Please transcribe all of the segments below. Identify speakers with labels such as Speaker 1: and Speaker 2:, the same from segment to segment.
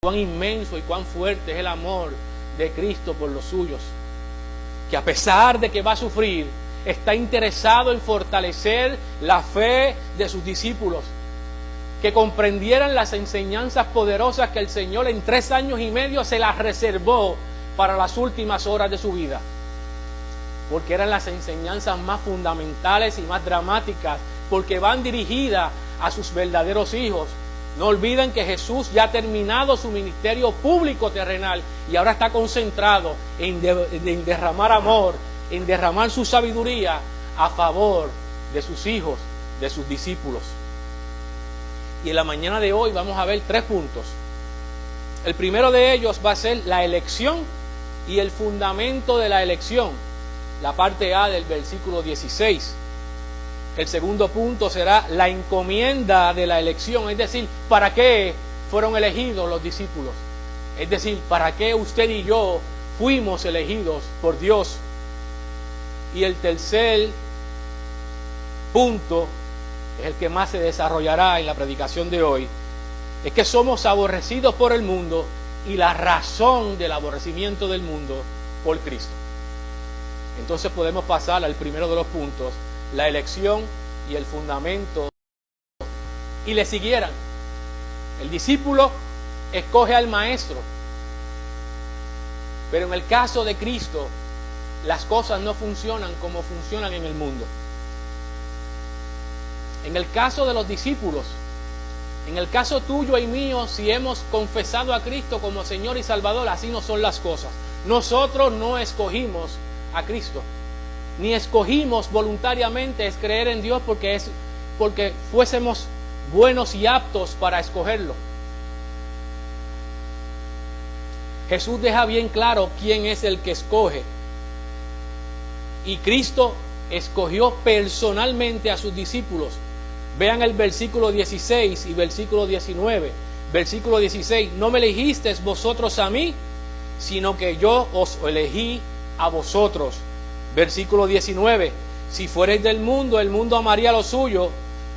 Speaker 1: cuán inmenso y cuán fuerte es el amor de Cristo por los suyos, que a pesar de que va a sufrir, está interesado en fortalecer la fe de sus discípulos, que comprendieran las enseñanzas poderosas que el Señor en 3 años y medio se las reservó para las últimas horas de su vida, porque eran las enseñanzas más fundamentales y más dramáticas, porque van dirigidas a sus verdaderos hijos. No olviden que Jesús ya ha terminado su ministerio público terrenal y ahora está concentrado en derramar amor, en derramar su sabiduría a favor de sus hijos, de sus discípulos. Y en la mañana de hoy vamos a ver 3 puntos. El primero de ellos va a ser la elección y el fundamento de la elección, la parte A del versículo 16. El segundo punto será la encomienda de la elección, es decir, ¿para qué fueron elegidos los discípulos? Es decir, ¿para qué usted y yo fuimos elegidos por Dios? Y el tercer punto, es el que más se desarrollará en la predicación de hoy, es que somos aborrecidos por el mundo y la razón del aborrecimiento del mundo por Cristo. Entonces podemos pasar al primero de los puntos, la elección y el fundamento, y le siguieran. El discípulo escoge al maestro, pero en el caso de Cristo, las cosas no funcionan como funcionan en el mundo. En el caso de los discípulos, en el caso tuyo y mío, si hemos confesado a Cristo como Señor y Salvador, así no son las cosas. Nosotros no escogimos a Cristo, ni escogimos voluntariamente es creer en Dios porque fuésemos buenos y aptos para escogerlo. Jesús deja bien claro quién es el que escoge. Y Cristo escogió personalmente a sus discípulos. Vean el versículo 16 y versículo 19. Versículo 16, no me elegisteis vosotros a mí, sino que yo os elegí a vosotros. Versículo 19, si fuereis del mundo, el mundo amaría lo suyo,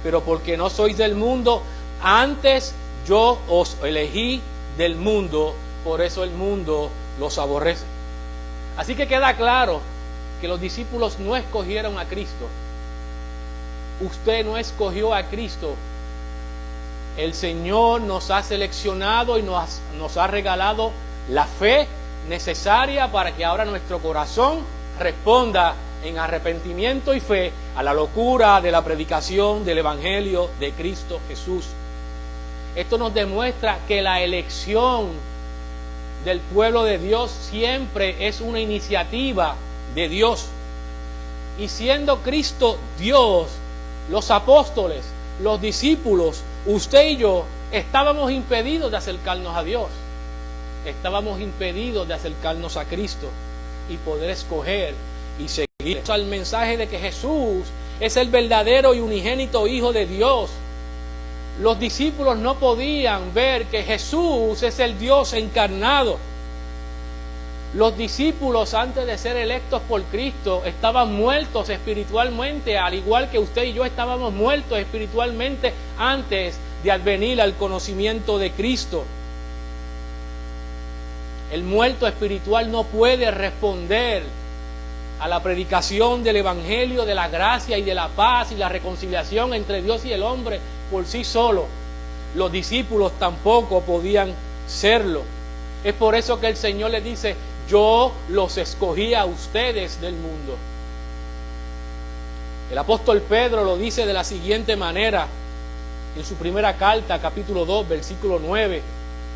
Speaker 1: pero porque no sois del mundo, antes yo os elegí del mundo, por eso el mundo los aborrece. Así que queda claro que los discípulos no escogieron a Cristo. Usted no escogió a Cristo. El Señor nos ha seleccionado y nos ha regalado la fe necesaria para que ahora nuestro corazón responda en arrepentimiento y fe a la locura de la predicación del Evangelio de Cristo Jesús. Esto nos demuestra que la elección del pueblo de Dios siempre es una iniciativa de Dios. Y siendo Cristo Dios, los apóstoles, los discípulos, usted y yo, estábamos impedidos de acercarnos a Dios. Estábamos impedidos de acercarnos a Cristo y poder escoger y seguir al mensaje de que Jesús es el verdadero y unigénito Hijo de Dios. Los discípulos no podían ver que Jesús es el Dios encarnado. Los discípulos, antes de ser electos por Cristo, estaban muertos espiritualmente, al igual que usted y yo estábamos muertos espiritualmente antes de advenir al conocimiento de Cristo. El muerto espiritual no puede responder a la predicación del Evangelio, de la gracia y de la paz y la reconciliación entre Dios y el hombre por sí solo. Los discípulos tampoco podían serlo. Es por eso que el Señor les dice, yo los escogí a ustedes del mundo. El apóstol Pedro lo dice de la siguiente manera, en su primera carta, capítulo 2, versículo 9.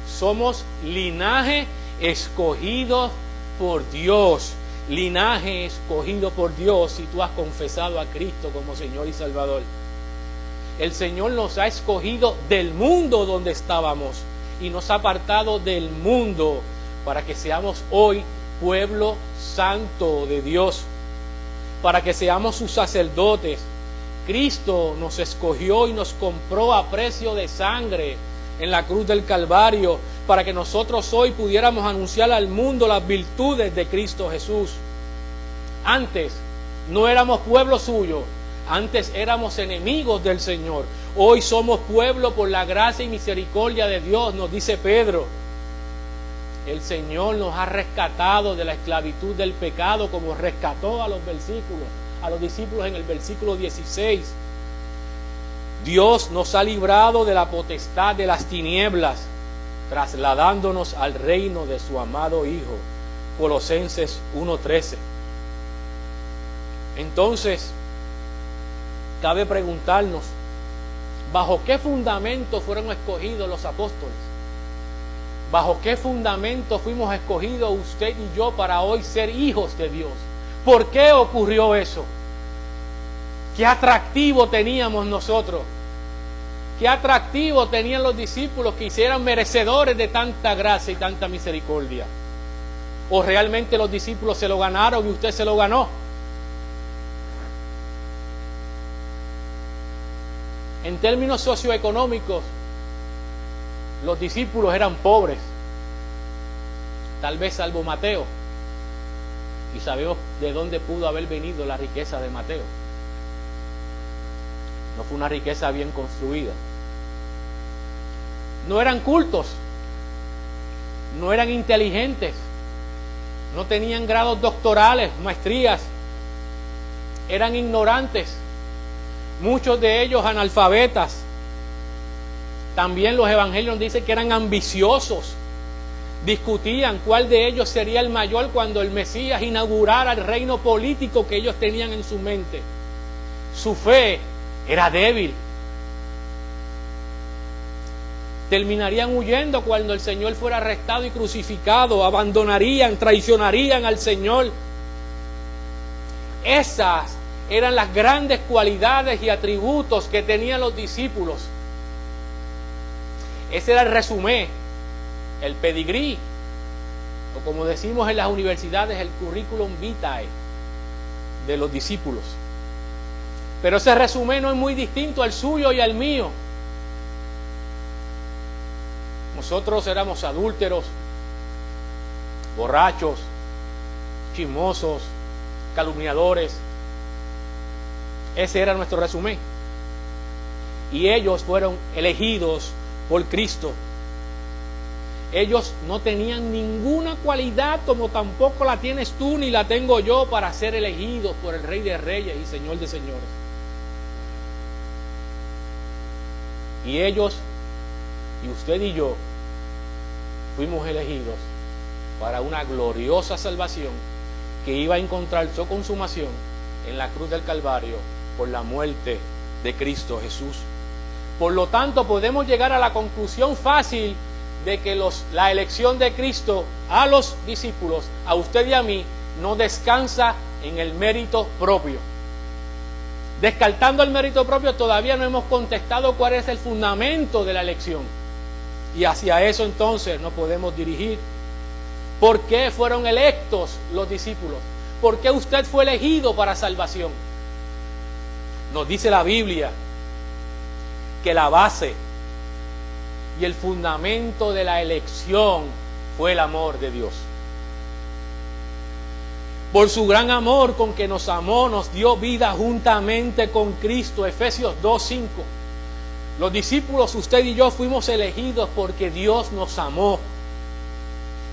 Speaker 1: Somos linaje escogido por Dios. Linaje escogido por Dios si tú has confesado a Cristo como Señor y Salvador. El Señor nos ha escogido del mundo donde estábamos y nos ha apartado del mundo para que seamos hoy pueblo santo de Dios, para que seamos sus sacerdotes. Cristo nos escogió y nos compró a precio de sangre en la cruz del Calvario, para que nosotros hoy pudiéramos anunciar al mundo las virtudes de Cristo Jesús. Antes no éramos pueblo suyo, antes éramos enemigos del Señor. Hoy somos pueblo por la gracia y misericordia de Dios, nos dice Pedro. El Señor nos ha rescatado de la esclavitud del pecado, como rescató a los discípulos en el versículo 16. Dios nos ha librado de la potestad de las tinieblas, trasladándonos al reino de su amado Hijo. Colosenses 1:13. Entonces, cabe preguntarnos, ¿bajo qué fundamento fueron escogidos los apóstoles? ¿Bajo qué fundamento fuimos escogidos usted y yo para hoy ser hijos de Dios? ¿Por qué ocurrió eso? ¿Qué atractivo teníamos nosotros? ¿Qué atractivo tenían los discípulos que hicieran merecedores de tanta gracia y tanta misericordia? ¿O realmente los discípulos se lo ganaron y usted se lo ganó? En términos socioeconómicos, los discípulos eran pobres, tal vez salvo Mateo, y sabemos de dónde pudo haber venido la riqueza de Mateo. No fue una riqueza bien construida. No eran cultos, no eran inteligentes, no tenían grados doctorales, maestrías, eran ignorantes, muchos de ellos analfabetas. También los evangelios dicen que eran ambiciosos, discutían cuál de ellos sería el mayor cuando el Mesías inaugurara el reino político que ellos tenían en su mente. Su fe era débil. Terminarían huyendo cuando el Señor fuera arrestado y crucificado, abandonarían, traicionarían al Señor. Esas eran las grandes cualidades y atributos que tenían los discípulos. Ese era el resumen, el pedigrí, o como decimos en las universidades, el currículum vitae de los discípulos. Pero ese resumen no es muy distinto al suyo y al mío. Nosotros éramos adúlteros, borrachos, chismosos, calumniadores. Ese era nuestro resumen. Y ellos fueron elegidos por Cristo. Ellos no tenían ninguna cualidad, como tampoco la tienes tú ni la tengo yo, para ser elegidos por el Rey de Reyes y Señor de Señores. Y ellos, y usted y yo, fuimos elegidos para una gloriosa salvación que iba a encontrar su consumación en la cruz del Calvario por la muerte de Cristo Jesús. Por lo tanto, podemos llegar a la conclusión fácil de que la elección de Cristo a los discípulos, a usted y a mí, no descansa en el mérito propio. Descartando el mérito propio, todavía no hemos contestado cuál es el fundamento de la elección. Y hacia eso entonces nos podemos dirigir. ¿Por qué fueron electos los discípulos? ¿Por qué usted fue elegido para salvación? Nos dice la Biblia que la base y el fundamento de la elección fue el amor de Dios. Por su gran amor con que nos amó, nos dio vida juntamente con Cristo. Efesios 2:5. Los discípulos, usted y yo, fuimos elegidos porque Dios nos amó.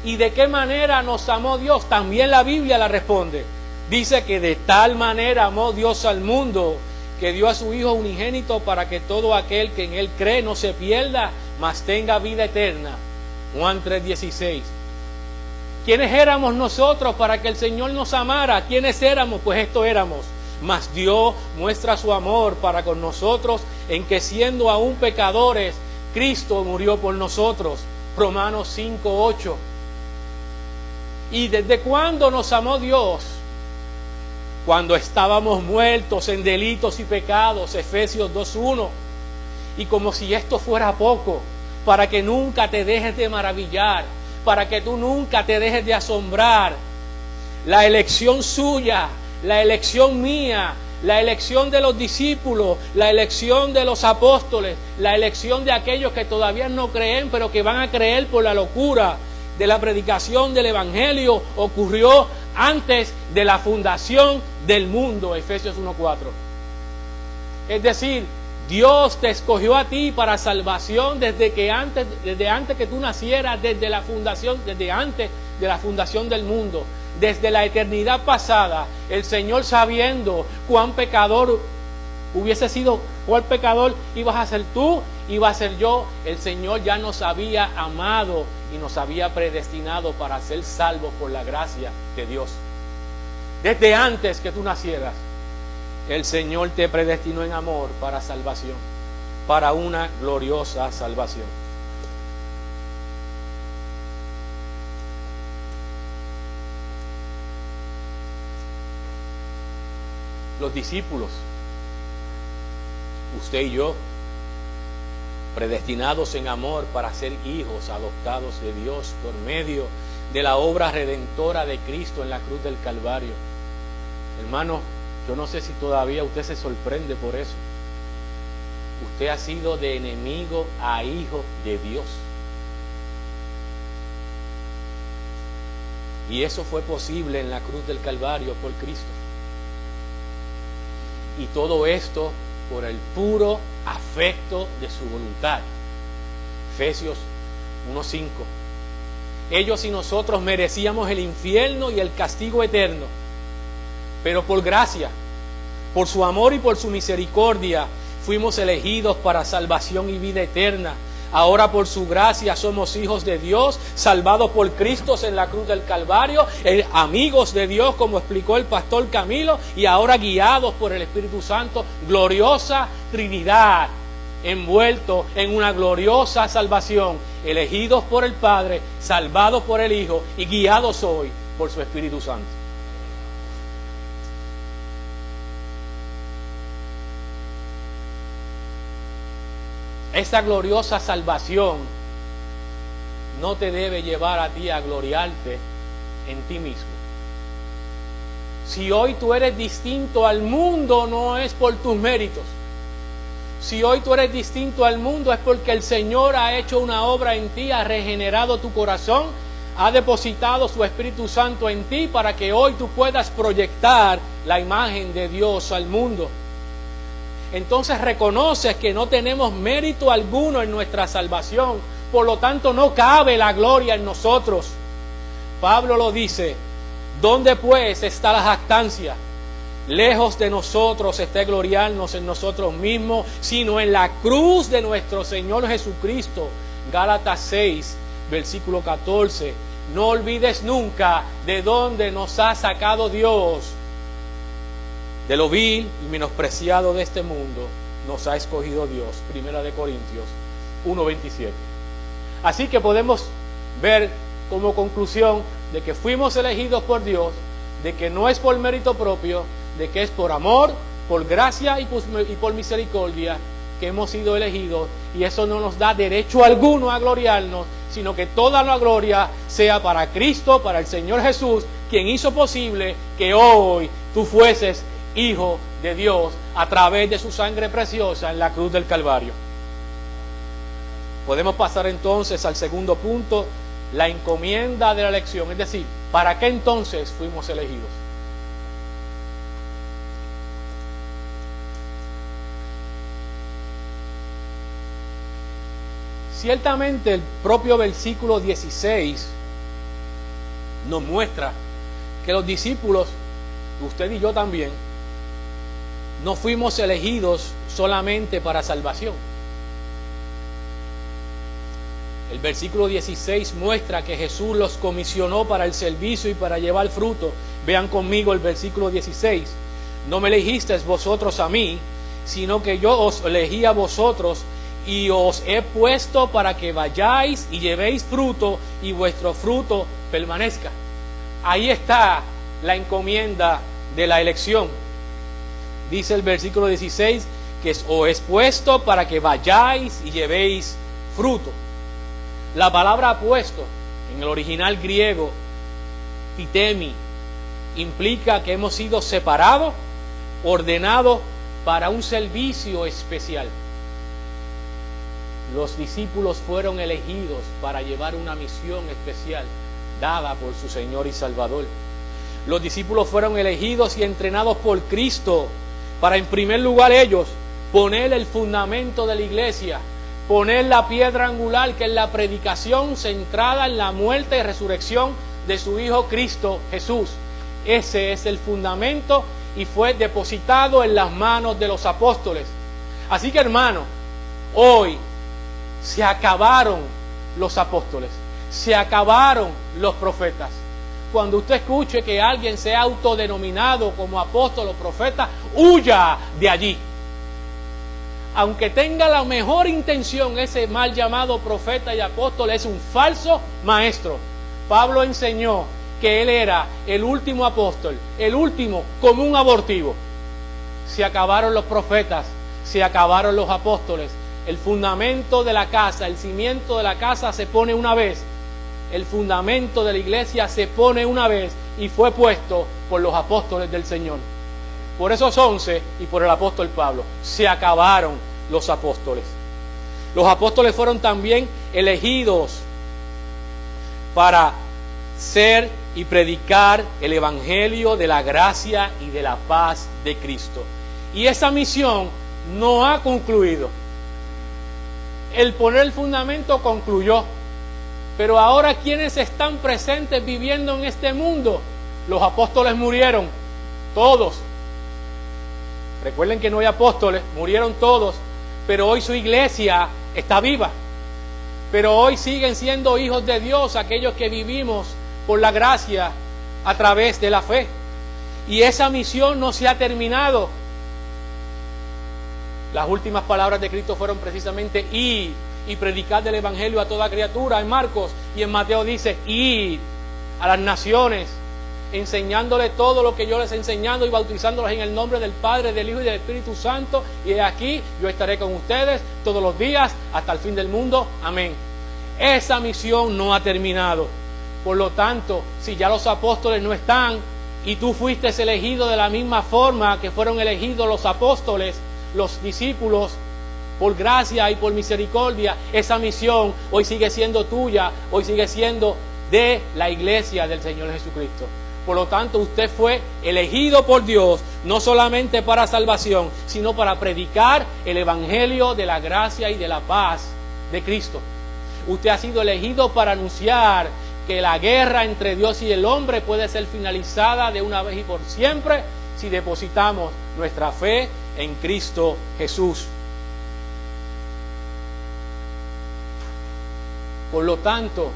Speaker 1: ¿Y de qué manera nos amó Dios? También la Biblia la responde. Dice que de tal manera amó Dios al mundo, que dio a su Hijo unigénito para que todo aquel que en Él cree no se pierda, mas tenga vida eterna. Juan 3:16. ¿Quiénes éramos nosotros para que el Señor nos amara? ¿Quiénes éramos? Pues esto éramos. Mas Dios muestra su amor para con nosotros en que siendo aún pecadores, Cristo murió por nosotros. Romanos 5:8. ¿Y desde cuándo nos amó Dios? Cuando estábamos muertos en delitos y pecados. Efesios 2:1. Y como si esto fuera poco, para que nunca te dejes de maravillar, para que tú nunca te dejes de asombrar, la elección suya, la elección mía, la elección de los discípulos, la elección de los apóstoles, la elección de aquellos que todavía no creen, pero que van a creer por la locura de la predicación del Evangelio, ocurrió antes de la fundación del mundo. Efesios 1:4. Es decir, Dios te escogió a ti para salvación desde antes que tú nacieras, desde antes de la fundación del mundo, desde la eternidad pasada. El Señor, sabiendo cuán pecador hubiese sido, cuál pecador ibas a ser tú, iba a ser yo, el Señor ya nos había amado y nos había predestinado para ser salvos por la gracia de Dios. Desde antes que tú nacieras, el Señor te predestinó en amor para salvación, para una gloriosa salvación. Los discípulos, usted y yo, predestinados en amor para ser hijos adoptados de Dios por medio de la obra redentora de Cristo en la cruz del Calvario. Hermano, yo no sé si todavía usted se sorprende por eso. Usted ha sido de enemigo a hijo de Dios. Y eso fue posible en la cruz del Calvario por Cristo. Y todo esto por el puro afecto de su voluntad. Efesios 1:5. Ellos y nosotros merecíamos el infierno y el castigo eterno, pero por gracia, por su amor y por su misericordia, fuimos elegidos para salvación y vida eterna. Ahora por su gracia somos hijos de Dios, salvados por Cristo en la cruz del Calvario, amigos de Dios, como explicó el pastor Camilo, y ahora guiados por el Espíritu Santo, gloriosa Trinidad, envuelto en una gloriosa salvación, elegidos por el Padre, salvados por el Hijo y guiados hoy por su Espíritu Santo. Esta gloriosa salvación no te debe llevar a ti a gloriarte en ti mismo. Si hoy tú eres distinto al mundo, no es por tus méritos. Si hoy tú eres distinto al mundo, es porque el Señor ha hecho una obra en ti, ha regenerado tu corazón, ha depositado su Espíritu Santo en ti para que hoy tú puedas proyectar la imagen de Dios al mundo. Entonces reconoces que no tenemos mérito alguno en nuestra salvación, por lo tanto no cabe la gloria en nosotros. Pablo lo dice: ¿dónde pues está la jactancia? Lejos de nosotros está gloriarnos en nosotros mismos, sino en la cruz de nuestro Señor Jesucristo. Gálatas 6, versículo 14. No olvides nunca de dónde nos ha sacado Dios. De lo vil y menospreciado de este mundo nos ha escogido Dios. Primera de Corintios 1:27. Así que podemos ver como conclusión de que fuimos elegidos por Dios, de que no es por mérito propio, de que es por amor, por gracia y por misericordia que hemos sido elegidos, y eso no nos da derecho alguno a gloriarnos, sino que toda la gloria sea para Cristo, para el Señor Jesús, quien hizo posible que hoy tú fueses hijo de Dios a través de su sangre preciosa en la cruz del Calvario. Podemos pasar entonces al segundo punto, la encomienda de la elección, es decir, ¿para qué entonces fuimos elegidos? Ciertamente el propio versículo 16 nos muestra que los discípulos, usted y yo también, no fuimos elegidos solamente para salvación. El versículo 16 muestra que Jesús los comisionó para el servicio y para llevar fruto. Vean conmigo el versículo 16. No me elegisteis vosotros a mí, sino que yo os elegí a vosotros y os he puesto para que vayáis y llevéis fruto y vuestro fruto permanezca. Ahí está la encomienda de la elección. Dice el versículo 16 que os he puesto para que vayáis y llevéis fruto. La palabra puesto en el original griego, pitemi, implica que hemos sido separados, ordenados para un servicio especial. Los discípulos fueron elegidos para llevar una misión especial dada por su Señor y Salvador. Los discípulos fueron elegidos y entrenados por Cristo para, en primer lugar, ellos poner el fundamento de la iglesia, poner la piedra angular, que es la predicación centrada en la muerte y resurrección de su Hijo Cristo Jesús. Ese es el fundamento y fue depositado en las manos de los apóstoles. Así que, hermano, hoy se acabaron los apóstoles, se acabaron los profetas. Cuando usted escuche que alguien sea autodenominado como apóstol o profeta, huya de allí. Aunque tenga la mejor intención, ese mal llamado profeta y apóstol es un falso maestro. Pablo enseñó que él era el último apóstol, el último como un abortivo. Se acabaron los profetas, se acabaron los apóstoles. El fundamento de la casa, el cimiento de la casa se pone una vez. El fundamento de la iglesia se pone una vez y fue puesto por los apóstoles del Señor. Por esos 11 y por el apóstol Pablo. Se acabaron los apóstoles. Los apóstoles fueron también elegidos para ser y predicar el evangelio de la gracia y de la paz de Cristo. Y esa misión no ha concluido. El poner el fundamento concluyó. Pero ahora, ¿quiénes están presentes viviendo en este mundo? Los apóstoles murieron, todos. Recuerden que no hay apóstoles, murieron todos, pero hoy su iglesia está viva. Pero hoy siguen siendo hijos de Dios aquellos que vivimos por la gracia a través de la fe. Y esa misión no se ha terminado. Las últimas palabras de Cristo fueron precisamente id y predicar del evangelio a toda criatura en Marcos, y en Mateo dice id a las naciones, enseñándoles todo lo que yo les he enseñado y bautizándolos en el nombre del Padre, del Hijo y del Espíritu Santo, y he aquí yo estaré con ustedes todos los días hasta el fin del mundo. Amén. Esa misión no ha terminado. Por lo tanto, si ya los apóstoles no están y tú fuiste elegido de la misma forma que fueron elegidos los apóstoles, los discípulos, por gracia y por misericordia, esa misión hoy sigue siendo tuya, hoy sigue siendo de la iglesia del Señor Jesucristo. Por lo tanto, usted fue elegido por Dios, no solamente para salvación, sino para predicar el evangelio de la gracia y de la paz de Cristo. Usted ha sido elegido para anunciar que la guerra entre Dios y el hombre puede ser finalizada de una vez y por siempre si depositamos nuestra fe en Cristo Jesús. Por lo tanto,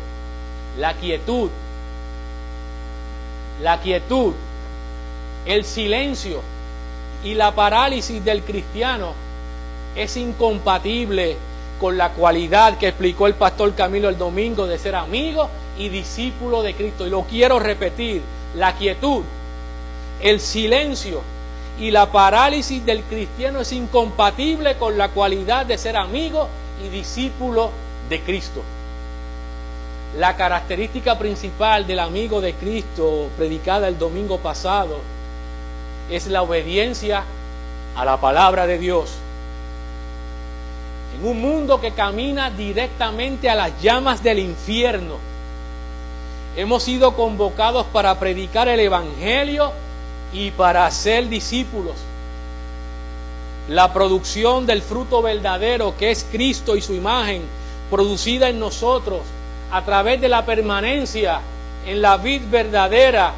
Speaker 1: la quietud, el silencio y la parálisis del cristiano es incompatible con la cualidad que explicó el pastor Camilo el domingo de ser amigo y discípulo de Cristo. Y lo quiero repetir, la quietud, el silencio y la parálisis del cristiano es incompatible con la cualidad de ser amigo y discípulo de Cristo. La característica principal del amigo de Cristo, predicada el domingo pasado, es la obediencia a la palabra de Dios. En un mundo que camina directamente a las llamas del infierno, hemos sido convocados para predicar el evangelio y para ser discípulos. La producción del fruto verdadero, que es Cristo y su imagen, producida en nosotros a través de la permanencia en la vid verdadera,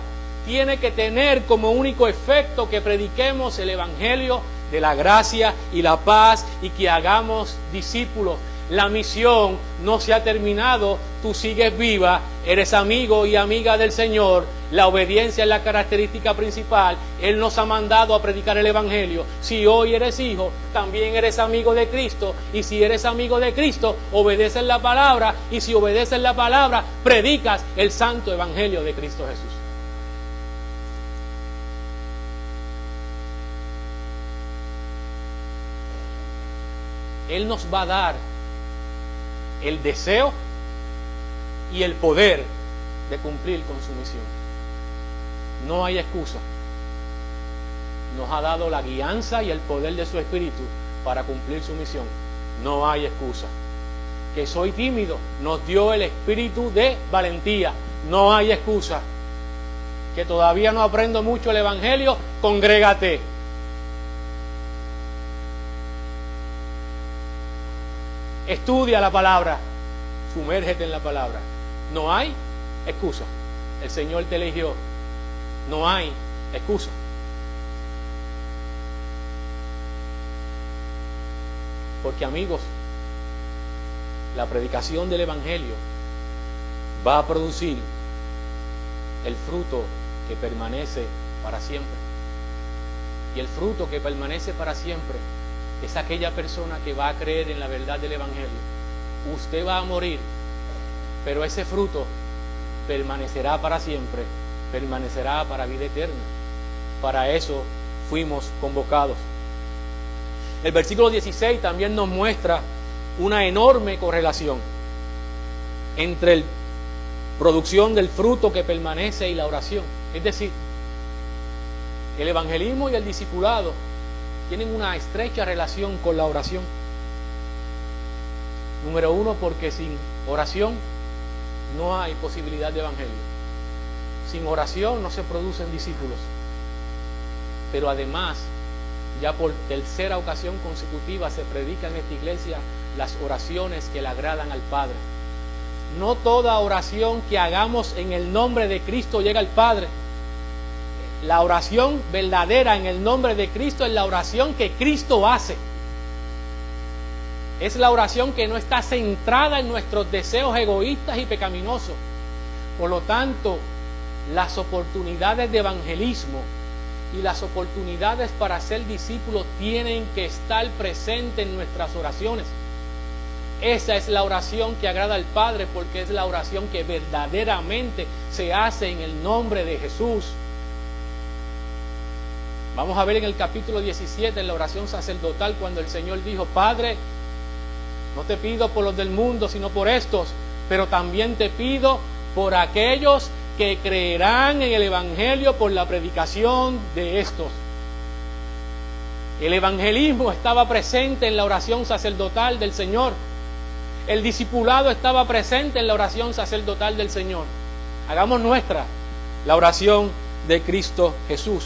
Speaker 1: tiene que tener como único efecto que prediquemos el evangelio de la gracia y la paz y que hagamos discípulos. La misión no se ha terminado, tú sigues viva, eres amigo y amiga del Señor. La obediencia es la característica principal. Él nos ha mandado a predicar el evangelio. Si hoy eres hijo, también eres amigo de Cristo, y si eres amigo de Cristo, obedeces la palabra, y si obedeces la palabra, predicas el santo evangelio de Cristo Jesús. Él nos va a dar el deseo y el poder de cumplir con su misión. No hay excusa. Nos ha dado la guianza y el poder de su Espíritu para cumplir su misión. No hay excusa. Que soy tímido, nos dio el espíritu de valentía. No hay excusa. Que todavía no aprendo mucho el evangelio, congrégate. estudia la palabra, sumérgete en la palabra. No hay excusa. El Señor te eligió. No hay excusa. Porque, amigos, la predicación del Evangelio va a producir el fruto que permanece para siempre. Y el fruto que permanece para siempre es aquella persona que va a creer en la verdad del Evangelio. Usted va a morir, pero ese fruto permanecerá para siempre, permanecerá para vida eterna. Para eso fuimos convocados. El versículo 16 también nos muestra una enorme correlación entre la producción del fruto que permanece y la oración. Es decir, el evangelismo y el discipulado tienen una estrecha relación con la oración. Número uno, porque sin oración no hay posibilidad de evangelio. Sin oración no se producen discípulos. Pero además, ya por tercera ocasión consecutiva se predica en esta iglesia las oraciones que le agradan al Padre. No toda oración que hagamos en el nombre de Cristo llega al Padre. La oración verdadera en el nombre de Cristo es la oración que Cristo hace. Es la oración que no está centrada en nuestros deseos egoístas y pecaminosos. Por lo tanto, las oportunidades de evangelismo y las oportunidades para ser discípulos tienen que estar presentes en nuestras oraciones. Esa es la oración que agrada al Padre, porque es la oración que verdaderamente se hace en el nombre de Jesús. Vamos a ver en el capítulo 17, en la oración sacerdotal, cuando el Señor dijo: Padre, no te pido por los del mundo, sino por estos, pero también te pido por aquellos que creerán en el Evangelio por la predicación de estos. El evangelismo estaba presente en la oración sacerdotal del Señor. El discipulado estaba presente en la oración sacerdotal del Señor. Hagamos nuestra la oración de Cristo Jesús.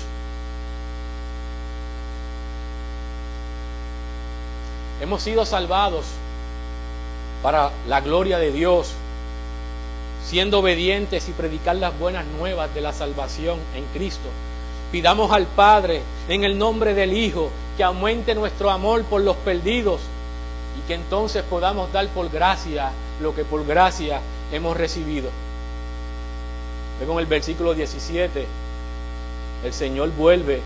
Speaker 1: Hemos sido salvados para la gloria de Dios, siendo obedientes y predicar las buenas nuevas de la salvación en Cristo. Pidamos al Padre en el nombre del Hijo que aumente nuestro amor por los perdidos y que entonces podamos dar por gracia lo que por gracia hemos recibido. Luego en el versículo 17 el Señor vuelve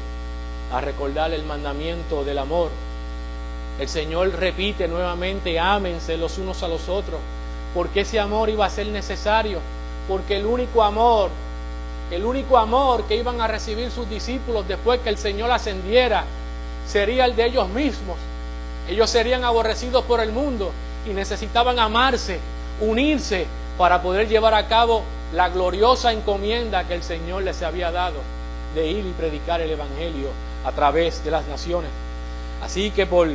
Speaker 1: a recordar el mandamiento del amor. El Señor repite nuevamente: ámense los unos a los otros. Porque ese amor iba a ser necesario, porque el único amor que iban a recibir sus discípulos después que el Señor ascendiera sería el de ellos mismos. Ellos serían aborrecidos por el mundo y necesitaban amarse, unirse para poder llevar a cabo la gloriosa encomienda que el Señor les había dado de ir y predicar el Evangelio a través de las naciones. Así que por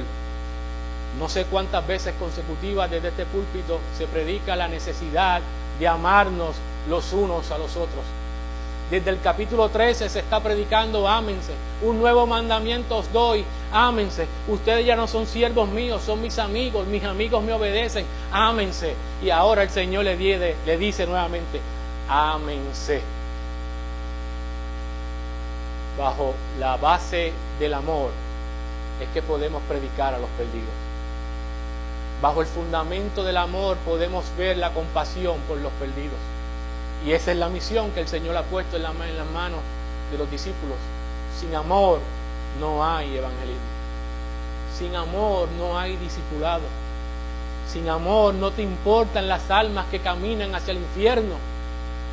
Speaker 1: no sé cuántas veces consecutivas desde este púlpito se predica la necesidad de amarnos los unos a los otros. Desde el capítulo 13 se está predicando: ámense. Un nuevo mandamiento os doy: ámense. Ustedes ya no son siervos míos, son mis amigos me obedecen, ámense. Y ahora el Señor le dice nuevamente: ámense. Bajo la base del amor es que podemos predicar a los perdidos. Bajo el fundamento del amor podemos ver la compasión por los perdidos. Y esa es la misión que el Señor ha puesto en las manos de los discípulos. Sin amor no hay evangelismo. Sin amor no hay discipulado. Sin amor no te importan las almas que caminan hacia el infierno.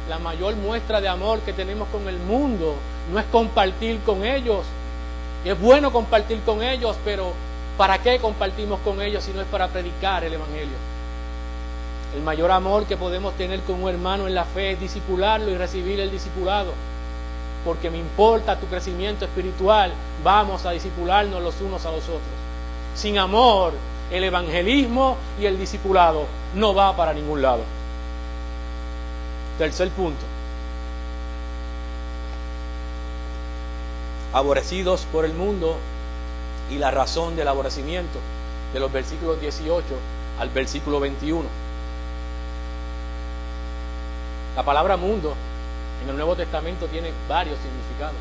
Speaker 1: La mayor muestra de amor que tenemos con el mundo no es compartir con ellos. Es bueno compartir con ellos, pero ¿para qué compartimos con ellos si no es para predicar el Evangelio? El mayor amor que podemos tener con un hermano en la fe es discipularlo y recibir el discipulado. Porque me importa tu crecimiento espiritual, vamos a discipularnos los unos a los otros. Sin amor, el evangelismo y el discipulado no va para ningún lado. Tercer punto. Aborrecidos por el mundo y la razón del aborrecimiento, de los versículos 18 al versículo 21. La palabra mundo en el Nuevo Testamento tiene varios significados.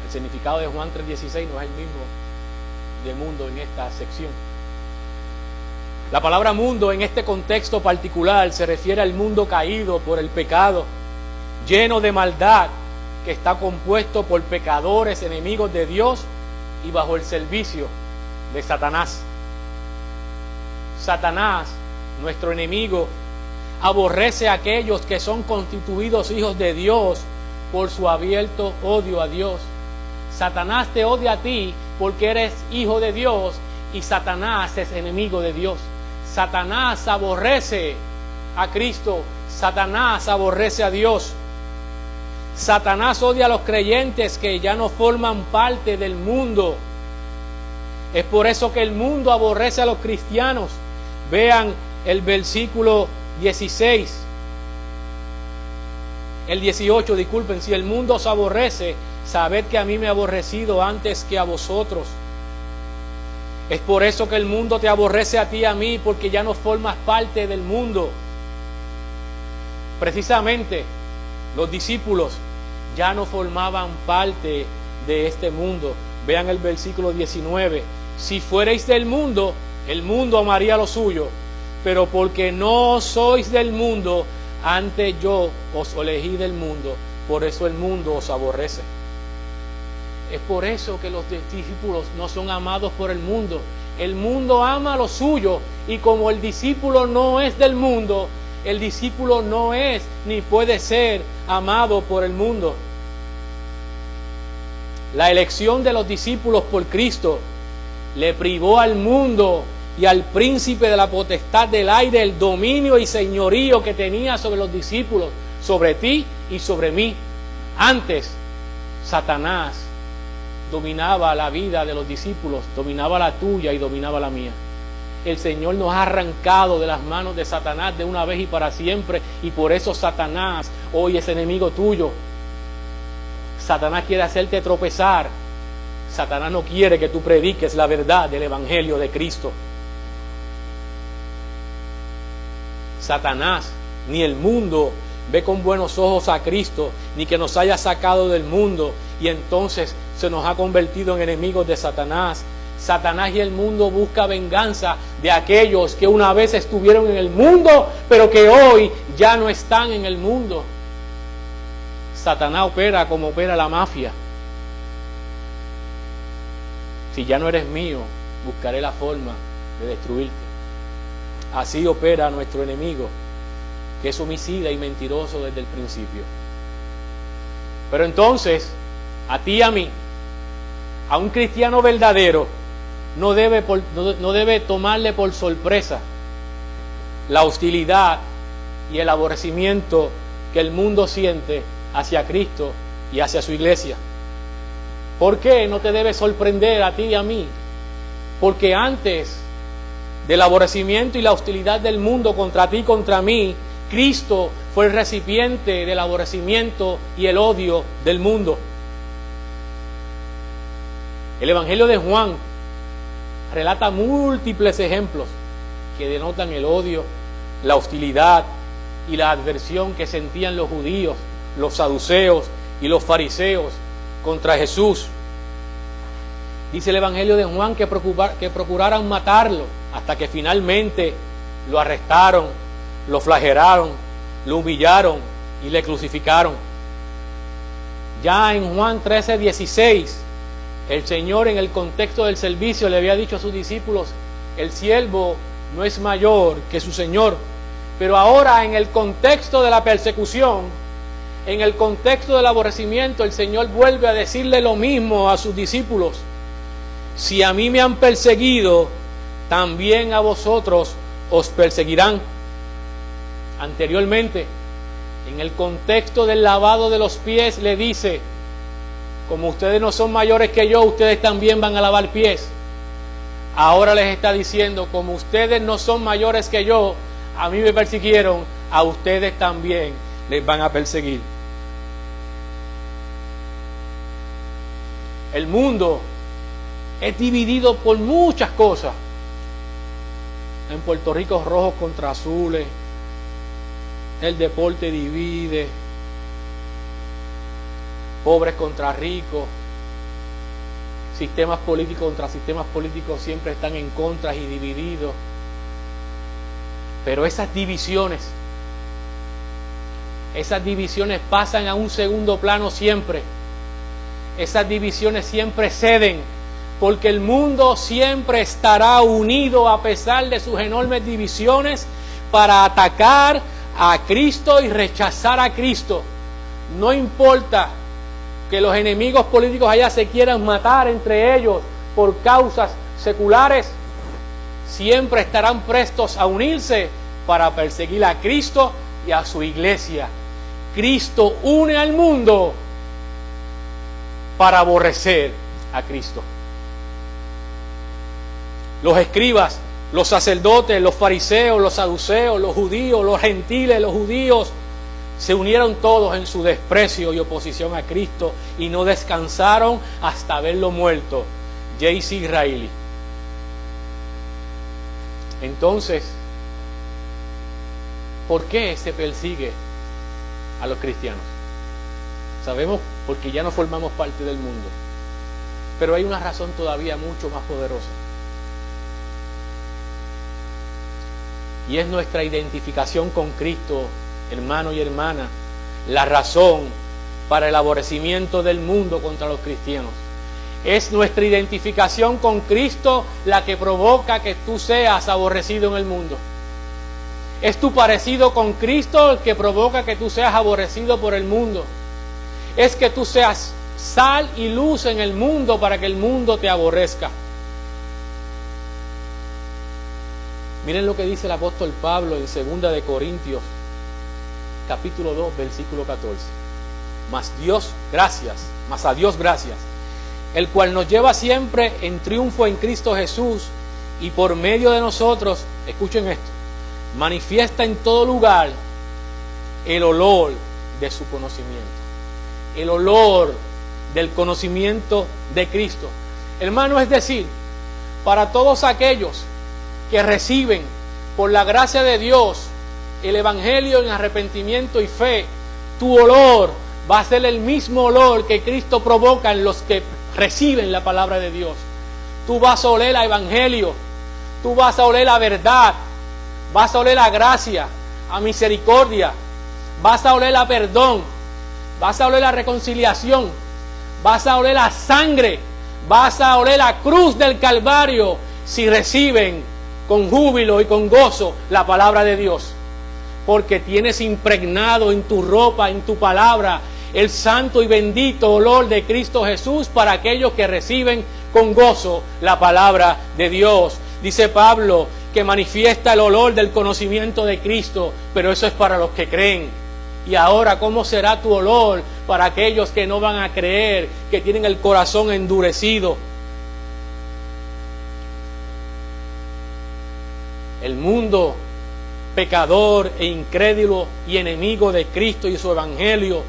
Speaker 1: El significado de Juan 3:16 no es el mismo de mundo en esta sección. La palabra mundo en este contexto particular se refiere al mundo caído por el pecado, lleno de maldad, que está compuesto por pecadores, enemigos de Dios y bajo el servicio de Satanás. Satanás, nuestro enemigo, aborrece a aquellos que son constituidos hijos de Dios por su abierto odio a Dios. Satanás te odia a ti porque eres hijo de Dios y Satanás es enemigo de Dios. Satanás aborrece a Cristo, Satanás aborrece a Dios. Satanás odia a los creyentes que ya no forman parte del mundo. Es por eso que el mundo aborrece a los cristianos. Vean el versículo 16. El 18, disculpen. Si el mundo os aborrece, sabed que a mí me ha aborrecido antes que a vosotros. Es por eso que el mundo te aborrece a ti y a mí, porque ya no formas parte del mundo. Precisamente, los discípulos ya no formaban parte de este mundo. Vean el versículo 19. Si fuerais del mundo, el mundo amaría lo suyo, pero porque no sois del mundo, antes yo os elegí del mundo, por eso el mundo os aborrece. Es por eso que los discípulos no son amados por el mundo. El mundo ama lo suyo, y como el discípulo no es del mundo, el discípulo no es ni puede ser amado por el mundo. La elección de los discípulos por Cristo le privó al mundo y al príncipe de la potestad del aire el dominio y señorío que tenía sobre los discípulos, sobre ti y sobre mí. Antes, Satanás dominaba la vida de los discípulos, dominaba la tuya y dominaba la mía. El Señor nos ha arrancado de las manos de Satanás de una vez y para siempre, y por eso Satanás hoy es enemigo tuyo. Satanás quiere hacerte tropezar. Satanás no quiere que tú prediques la verdad del Evangelio de Cristo. Satanás ni el mundo ve con buenos ojos a Cristo, ni que nos haya sacado del mundo y entonces se nos ha convertido en enemigos de Satanás. Satanás y el mundo busca venganza de aquellos que una vez estuvieron en el mundo, pero que hoy ya no están en el mundo. Satanás opera como opera la mafia. Si ya no eres mío, buscaré la forma de destruirte. Así opera nuestro enemigo, que es homicida y mentiroso desde el principio. Pero entonces, a ti y a mí, a un cristiano verdadero, no debe tomarle por sorpresa la hostilidad y el aborrecimiento que el mundo siente hacia Cristo y hacia su iglesia. ¿Por qué no te debe sorprender a ti y a mí? Porque antes del aborrecimiento y la hostilidad del mundo contra ti y contra mí, Cristo fue el recipiente del aborrecimiento y el odio del mundo. El Evangelio de Juan relata múltiples ejemplos que denotan el odio, la hostilidad y la adversión que sentían los judíos, los saduceos y los fariseos contra Jesús. Dice el Evangelio de Juan que procuraran matarlo hasta que finalmente lo arrestaron, lo flagelaron, lo humillaron y le crucificaron. Ya en Juan 13:16, el Señor, en el contexto del servicio, le había dicho a sus discípulos: el siervo no es mayor que su Señor. Pero ahora, en el contexto de la persecución, en el contexto del aborrecimiento, el Señor vuelve a decirle lo mismo a sus discípulos: si a mí me han perseguido, también a vosotros os perseguirán. Anteriormente, en el contexto del lavado de los pies, le dice: como ustedes no son mayores que yo, ustedes también van a lavar pies. Ahora les está diciendo: como ustedes no son mayores que yo, a mí me persiguieron, a ustedes también les van a perseguir. El mundo es dividido por muchas cosas. En Puerto Rico, rojos contra azules, el deporte divide, pobres contra ricos, sistemas políticos contra sistemas políticos siempre están en contra y divididos. Pero esas divisiones pasan a un segundo plano siempre. Esas divisiones siempre ceden, porque el mundo siempre estará unido a pesar de sus enormes divisiones para atacar a Cristo y rechazar a Cristo. No importa que los enemigos políticos allá se quieran matar entre ellos por causas seculares, siempre estarán prestos a unirse para perseguir a Cristo y a su iglesia. Cristo une al mundo para aborrecer a Cristo. Los escribas, los sacerdotes, los fariseos, los saduceos, los judíos, los gentiles, los judíos, se unieron todos en su desprecio y oposición a Cristo y no descansaron hasta verlo muerto. J.C. Riley. Entonces, ¿por qué se persigue a los cristianos? Sabemos porque ya no formamos parte del mundo. Pero hay una razón todavía mucho más poderosa. Y es nuestra identificación con Cristo, hermano y hermana, la razón para el aborrecimiento del mundo contra los cristianos. Es nuestra identificación con Cristo la que provoca que tú seas aborrecido en el mundo. Es tu parecido con Cristo el que provoca que tú seas aborrecido por el mundo. Es que tú seas sal y luz en el mundo para que el mundo te aborrezca. Miren lo que dice el apóstol Pablo en 2 de Corintios, capítulo 2, versículo 14. Mas a Dios gracias, el cual nos lleva siempre en triunfo en Cristo Jesús, y por medio de nosotros, escuchen esto, manifiesta en todo lugar el olor de su conocimiento. El olor del conocimiento de Cristo. Hermano, es decir, para todos aquellos que reciben por la gracia de Dios el Evangelio en arrepentimiento y fe, tu olor va a ser el mismo olor que Cristo provoca en los que reciben la palabra de Dios. Tú vas a oler el Evangelio, tú vas a oler la verdad, vas a oler la gracia, a misericordia, vas a oler la perdón, vas a oler la reconciliación, vas a oler la sangre, vas a oler la cruz del Calvario si reciben con júbilo y con gozo la palabra de Dios. Porque tienes impregnado en tu ropa, en tu palabra, el santo y bendito olor de Cristo Jesús para aquellos que reciben con gozo la palabra de Dios. Dice Pablo que manifiesta el olor del conocimiento de Cristo, pero eso es para los que creen. Y ahora, ¿cómo será tu olor para aquellos que no van a creer, que tienen el corazón endurecido? El mundo pecador e incrédulo y enemigo de Cristo y su evangelio,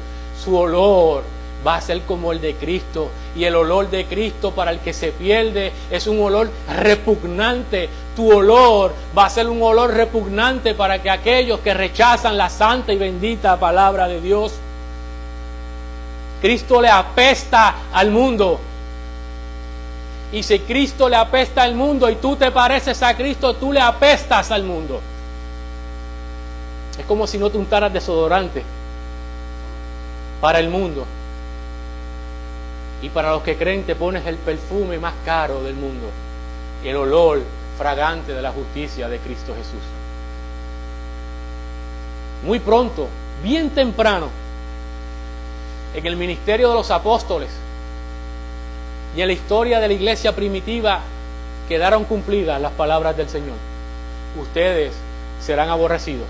Speaker 1: su olor va a ser como el de Cristo. Y el olor de Cristo para el que se pierde es un olor repugnante. Tu olor va a ser un olor repugnante para que aquellos que rechazan la santa y bendita palabra de Dios. Cristo le apesta al mundo. Y si Cristo le apesta al mundo y tú te pareces a Cristo, tú le apestas al mundo. Es como si no te untaras desodorante para el mundo. Y para los que creen te pones el perfume más caro del mundo, el olor fragante de la justicia de Cristo Jesús. Muy pronto, bien temprano, en el ministerio de los apóstoles y en la historia de la iglesia primitiva, quedaron cumplidas las palabras del Señor. Ustedes serán aborrecidos.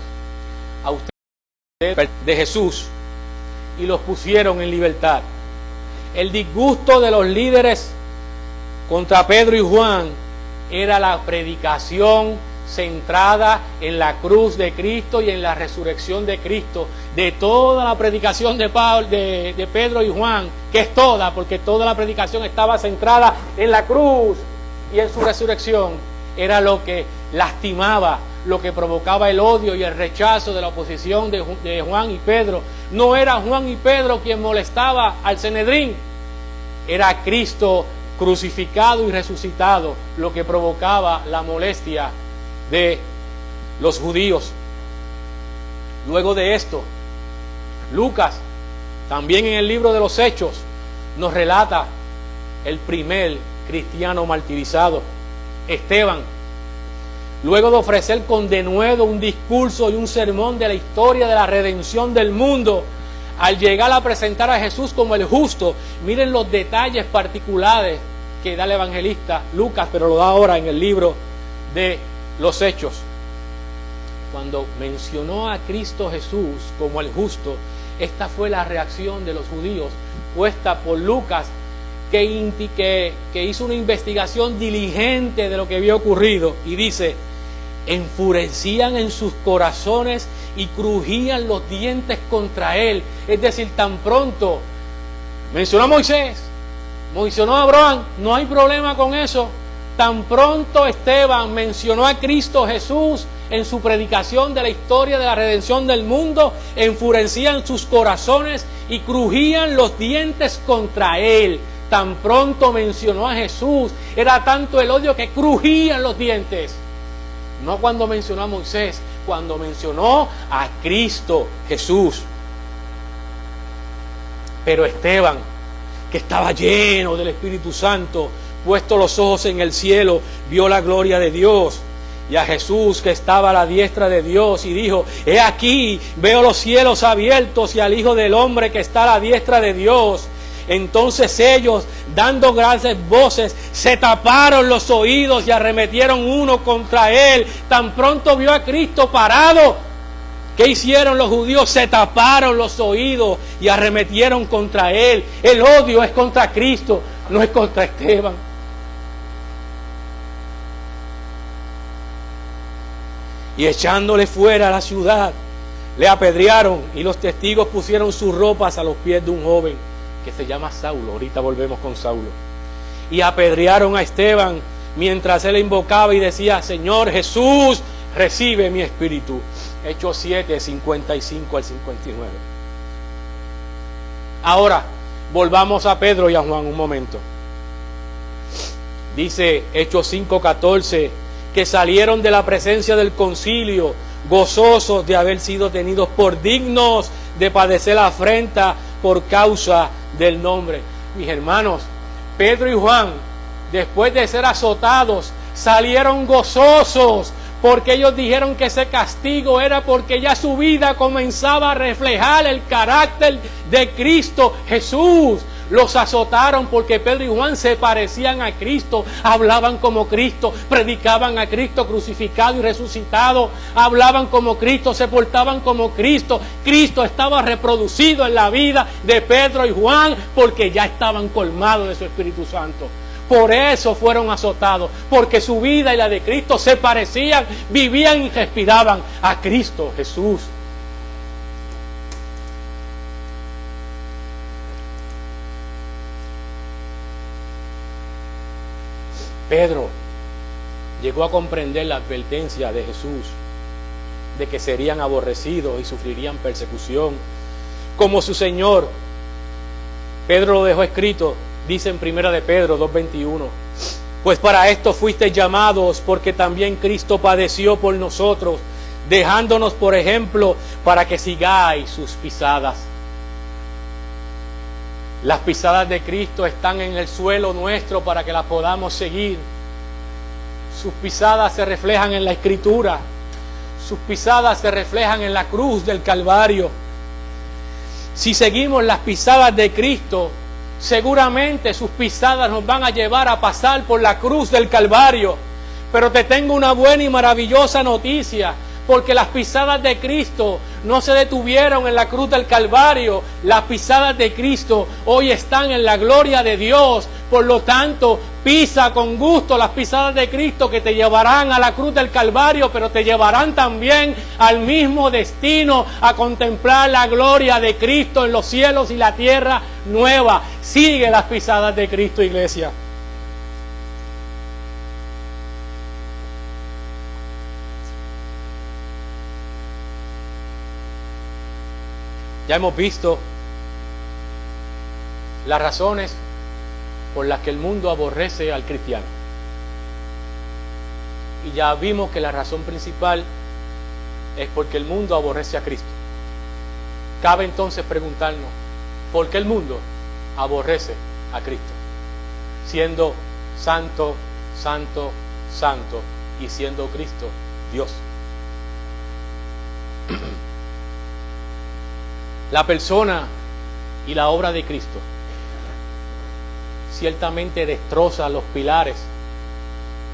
Speaker 1: A ustedes de Jesús, y los pusieron en libertad. El disgusto de los líderes contra Pedro y Juan era la predicación centrada en la cruz de Cristo y en la resurrección de Cristo. De toda la predicación de Pedro y Juan, que es toda, porque toda la predicación estaba centrada en la cruz y en su resurrección, era lo que lastimaba, lo que provocaba el odio y el rechazo de la oposición de Juan y Pedro. No era Juan y Pedro quien molestaba al Sanedrín, era Cristo crucificado y resucitado lo que provocaba la molestia de los judíos. Luego de esto, Lucas, también en el libro de los Hechos, nos relata el primer cristiano martirizado, Esteban. Luego de ofrecer con denuedo un discurso y un sermón de la historia de la redención del mundo, al llegar a presentar a Jesús como el justo, miren los detalles particulares que da el evangelista Lucas, pero lo da ahora en el libro de los Hechos. Cuando mencionó a Cristo Jesús como el justo, esta fue la reacción de los judíos, puesta por Lucas, que hizo una investigación diligente de lo que había ocurrido, y dice: enfurecían en sus corazones y crujían los dientes contra él. Es decir, tan pronto mencionó a Moisés, mencionó a Abraham, no hay problema con eso. Tan pronto Esteban mencionó a Cristo Jesús en su predicación de la historia de la redención del mundo, enfurecían sus corazones y crujían los dientes contra él. Tan pronto mencionó a Jesús, era tanto el odio que crujían los dientes. No cuando mencionó a Moisés, cuando mencionó a Cristo Jesús. Pero Esteban, que estaba lleno del Espíritu Santo, puesto los ojos en el cielo, vio la gloria de Dios y a Jesús que estaba a la diestra de Dios, y dijo: he aquí, veo los cielos abiertos y al Hijo del Hombre que está a la diestra de Dios. Entonces ellos, dando grandes voces, se taparon los oídos y arremetieron uno contra él. Tan pronto vio a Cristo parado, ¿qué hicieron los judíos? Se taparon los oídos y arremetieron contra él. El odio es contra Cristo, no es contra Esteban. Y echándole fuera a la ciudad, le apedrearon, y los testigos pusieron sus ropas a los pies de un joven que se llama Saulo. Ahorita volvemos con Saulo. Y apedrearon a Esteban mientras él invocaba y decía: Señor Jesús, recibe mi espíritu. Hechos 7, 55 al 59. Ahora, volvamos a Pedro y a Juan un momento. Dice Hechos 5, 14, que salieron de la presencia del concilio, gozosos de haber sido tenidos por dignos de padecer afrenta por causa del nombre. Mis hermanos, Pedro y Juan, después de ser azotados, salieron gozosos, porque ellos dijeron que ese castigo era porque ya su vida comenzaba a reflejar el carácter de Cristo Jesús. Los azotaron porque Pedro y Juan se parecían a Cristo, hablaban como Cristo, predicaban a Cristo crucificado y resucitado, hablaban como Cristo, se portaban como Cristo. Cristo estaba reproducido en la vida de Pedro y Juan porque ya estaban colmados de su Espíritu Santo. Por eso fueron azotados, porque su vida y la de Cristo se parecían, vivían y respiraban a Cristo Jesús. Pedro llegó a comprender la advertencia de Jesús de que serían aborrecidos y sufrirían persecución como su Señor. Pedro lo dejó escrito, dice en 1 de Pedro 2:21: pues para esto fuisteis llamados, porque también Cristo padeció por nosotros, dejándonos por ejemplo para que sigáis sus pisadas. Las pisadas de Cristo están en el suelo nuestro para que las podamos seguir. Sus pisadas se reflejan en la Escritura. Sus pisadas se reflejan en la cruz del Calvario. Si seguimos las pisadas de Cristo, seguramente sus pisadas nos van a llevar a pasar por la cruz del Calvario. Pero te tengo una buena y maravillosa noticia, porque las pisadas de Cristo no se detuvieron en la cruz del Calvario. Las pisadas de Cristo hoy están en la gloria de Dios. Por lo tanto, pisa con gusto las pisadas de Cristo que te llevarán a la cruz del Calvario, pero te llevarán también al mismo destino, a contemplar la gloria de Cristo en los cielos y la tierra nueva. Sigue las pisadas de Cristo, iglesia. Ya hemos visto las razones por las que el mundo aborrece al cristiano. Y ya vimos que la razón principal es porque el mundo aborrece a Cristo. Cabe entonces preguntarnos, ¿por qué el mundo aborrece a Cristo? Siendo santo, santo, santo, y siendo Cristo Dios. La persona y la obra de Cristo ciertamente destroza los pilares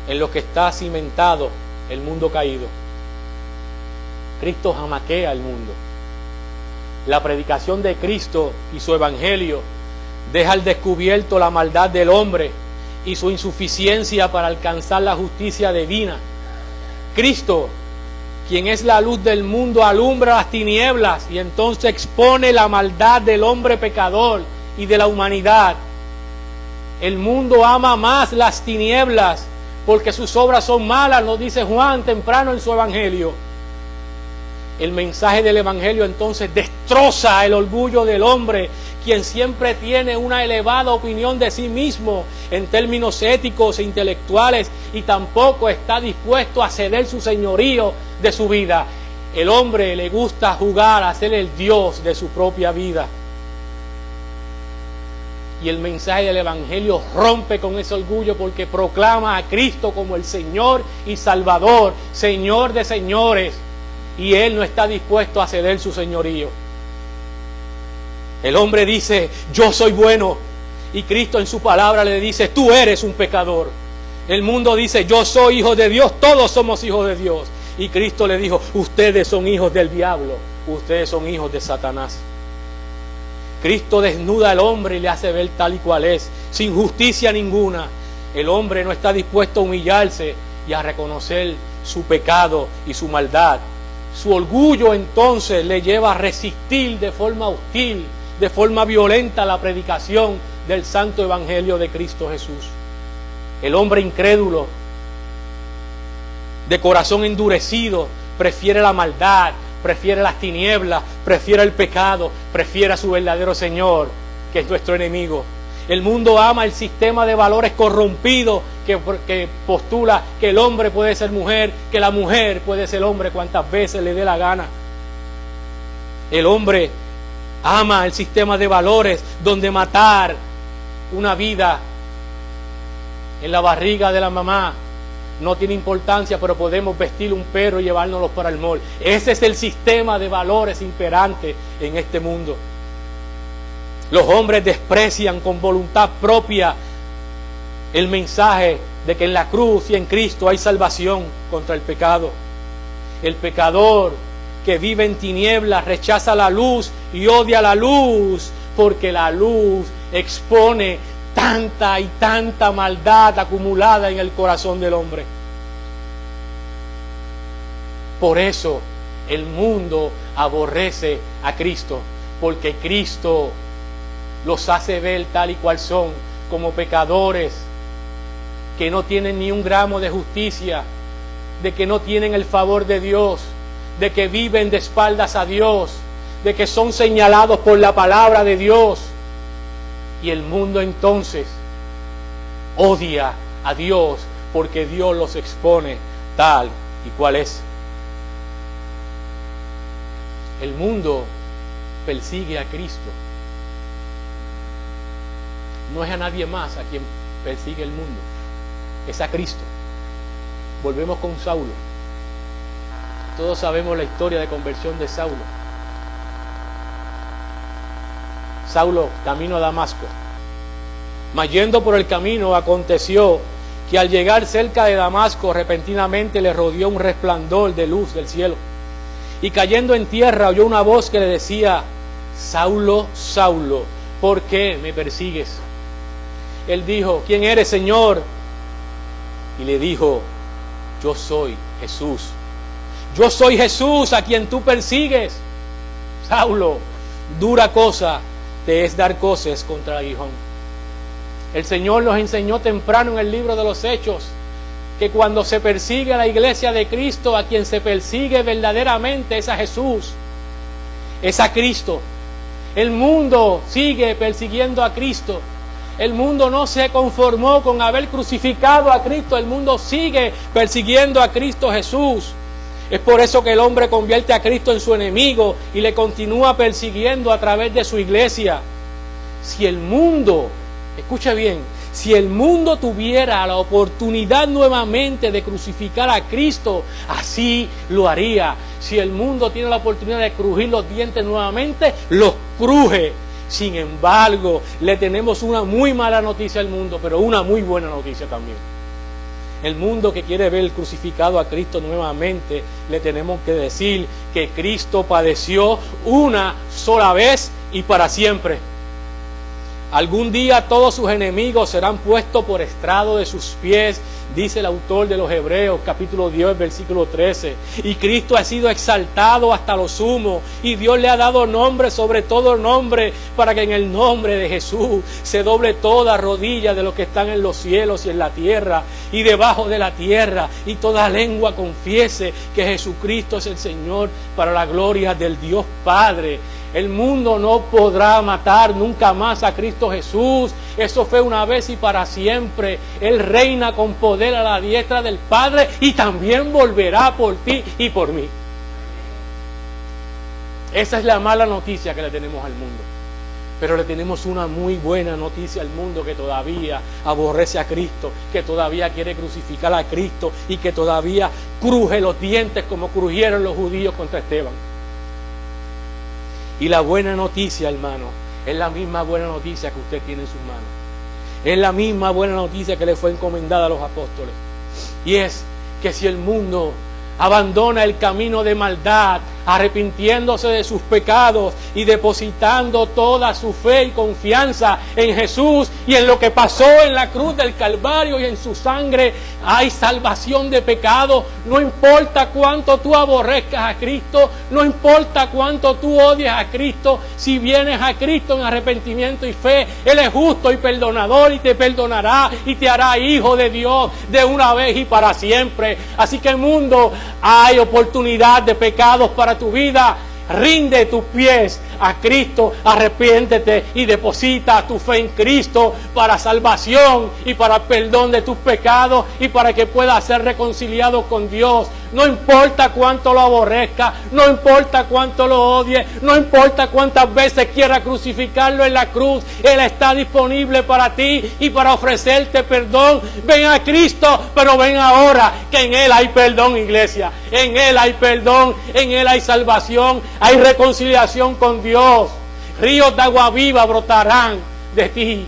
Speaker 1: en los que está cimentado el mundo caído. Cristo jamaquea el mundo. La predicación de Cristo y su evangelio deja al descubierto la maldad del hombre y su insuficiencia para alcanzar la justicia divina. Cristo, quien es la luz del mundo, alumbra las tinieblas y entonces expone la maldad del hombre pecador y de la humanidad. El mundo ama más las tinieblas porque sus obras son malas, nos dice Juan temprano en su evangelio. El mensaje del evangelio entonces destroza el orgullo del hombre, quien siempre tiene una elevada opinión de sí mismo en términos éticos e intelectuales, y tampoco está dispuesto a ceder su señorío de su vida. El hombre le gusta jugar a ser el Dios de su propia vida. Y el mensaje del evangelio rompe con ese orgullo porque proclama a Cristo como el Señor y Salvador, Señor de señores, y Él no está dispuesto a ceder su señorío. El hombre dice, yo soy bueno, y Cristo en su palabra le dice, tú eres un pecador. El mundo dice, yo soy hijo de Dios, todos somos hijos de Dios. Y Cristo le dijo, ustedes son hijos del diablo, ustedes son hijos de Satanás. Cristo desnuda al hombre y le hace ver tal y cual es, sin justicia ninguna. El hombre no está dispuesto a humillarse y a reconocer su pecado y su maldad. Su orgullo entonces le lleva a resistir de forma hostil, de forma violenta la predicación del santo evangelio de Cristo Jesús. El hombre incrédulo, de corazón endurecido, prefiere la maldad, prefiere las tinieblas, prefiere el pecado, prefiere a su verdadero Señor, que es nuestro enemigo. El mundo ama el sistema de valores corrompido que postula que el hombre puede ser mujer, que la mujer puede ser hombre cuantas veces le dé la gana. El hombre ama el sistema de valores donde matar una vida en la barriga de la mamá no tiene importancia, pero podemos vestir un perro y llevárnoslo para el mall. Ese es el sistema de valores imperante en este mundo. Los hombres desprecian con voluntad propia el mensaje de que en la cruz y en Cristo hay salvación contra el pecado. El pecador que vive en tinieblas rechaza la luz y odia la luz, porque la luz expone tanta y tanta maldad acumulada en el corazón del hombre. Por eso el mundo aborrece a Cristo, porque Cristo los hace ver tal y cual son, como pecadores que no tienen ni un gramo de justicia, de que no tienen el favor de Dios, de que viven de espaldas a Dios, de que son señalados por la palabra de Dios. Y el mundo entonces odia a Dios porque Dios los expone tal y cual es. El mundo persigue a Cristo. No es a nadie más a quien persigue el mundo, es a Cristo. Volvemos con Saulo. Todos sabemos la historia de conversión de Saulo. Saulo, camino a Damasco. Mas yendo por el camino, aconteció que al llegar cerca de Damasco, repentinamente le rodeó un resplandor de luz del cielo. Y cayendo en tierra, oyó una voz que le decía, Saulo, Saulo, ¿por qué me persigues? él dijo: ¿quién eres, Señor? Y le dijo: yo soy Jesús. Yo soy Jesús a quien tú persigues. Saulo, dura cosa te es dar coces contra el aguijón. El Señor nos enseñó temprano en el libro de los Hechos que cuando se persigue a la iglesia de Cristo, a quien se persigue verdaderamente es a Jesús, es a Cristo. El mundo sigue persiguiendo a Cristo. El mundo no se conformó con haber crucificado a Cristo. El mundo sigue persiguiendo a Cristo Jesús. Es por eso que el hombre convierte a Cristo en su enemigo y le continúa persiguiendo a través de su iglesia. Si el mundo, escuche bien, si el mundo tuviera la oportunidad nuevamente de crucificar a Cristo, así lo haría. Si el mundo tiene la oportunidad de crujir los dientes nuevamente, los cruje. Sin embargo, le tenemos una muy mala noticia al mundo, pero una muy buena noticia también. El mundo que quiere ver crucificado a Cristo nuevamente, le tenemos que decir que Cristo padeció una sola vez y para siempre. Algún día todos sus enemigos serán puestos por estrado de sus pies, dice el autor de los Hebreos, capítulo 10, versículo 13. Y Cristo ha sido exaltado hasta lo sumo, y Dios le ha dado nombre sobre todo nombre, para que en el nombre de Jesús se doble toda rodilla de los que están en los cielos y en la tierra, y debajo de la tierra, y toda lengua confiese que Jesucristo es el Señor, para la gloria del Dios Padre. El mundo no podrá matar nunca más a Cristo Jesús. Eso fue una vez y para siempre. Él reina con poder a la diestra del Padre y también volverá por ti y por mí. Esa es la mala noticia que le tenemos al mundo. Pero le tenemos una muy buena noticia al mundo que todavía aborrece a Cristo, que todavía quiere crucificar a Cristo y que todavía cruje los dientes como crujieron los judíos contra Esteban. Y la buena noticia, hermano, es la misma buena noticia que usted tiene en sus manos. Es la misma buena noticia que le fue encomendada a los apóstoles. Y es que si el mundo abandona el camino de maldad, arrepintiéndose de sus pecados y depositando toda su fe y confianza en Jesús y en lo que pasó en la cruz del Calvario y en su sangre, hay salvación de pecado. No importa cuánto tú aborrezcas a Cristo, no importa cuánto tú odias a Cristo, si vienes a Cristo en arrepentimiento y fe, Él es justo y perdonador y te perdonará y te hará hijo de Dios de una vez y para siempre. Así que, mundo, hay oportunidad de pecados para tu vida. Rinde tus pies a Cristo, arrepiéntete y deposita tu fe en Cristo para salvación y para perdón de tus pecados y para que puedas ser reconciliado con Dios. No importa cuánto lo aborrezca, no importa cuánto lo odie, no importa cuántas veces quiera crucificarlo en la cruz, Él está disponible para ti y para ofrecerte perdón. Ven a Cristo, pero ven ahora, que en Él hay perdón, iglesia. En Él hay perdón, en Él hay salvación, hay reconciliación con Dios. Ríos de agua viva brotarán de ti.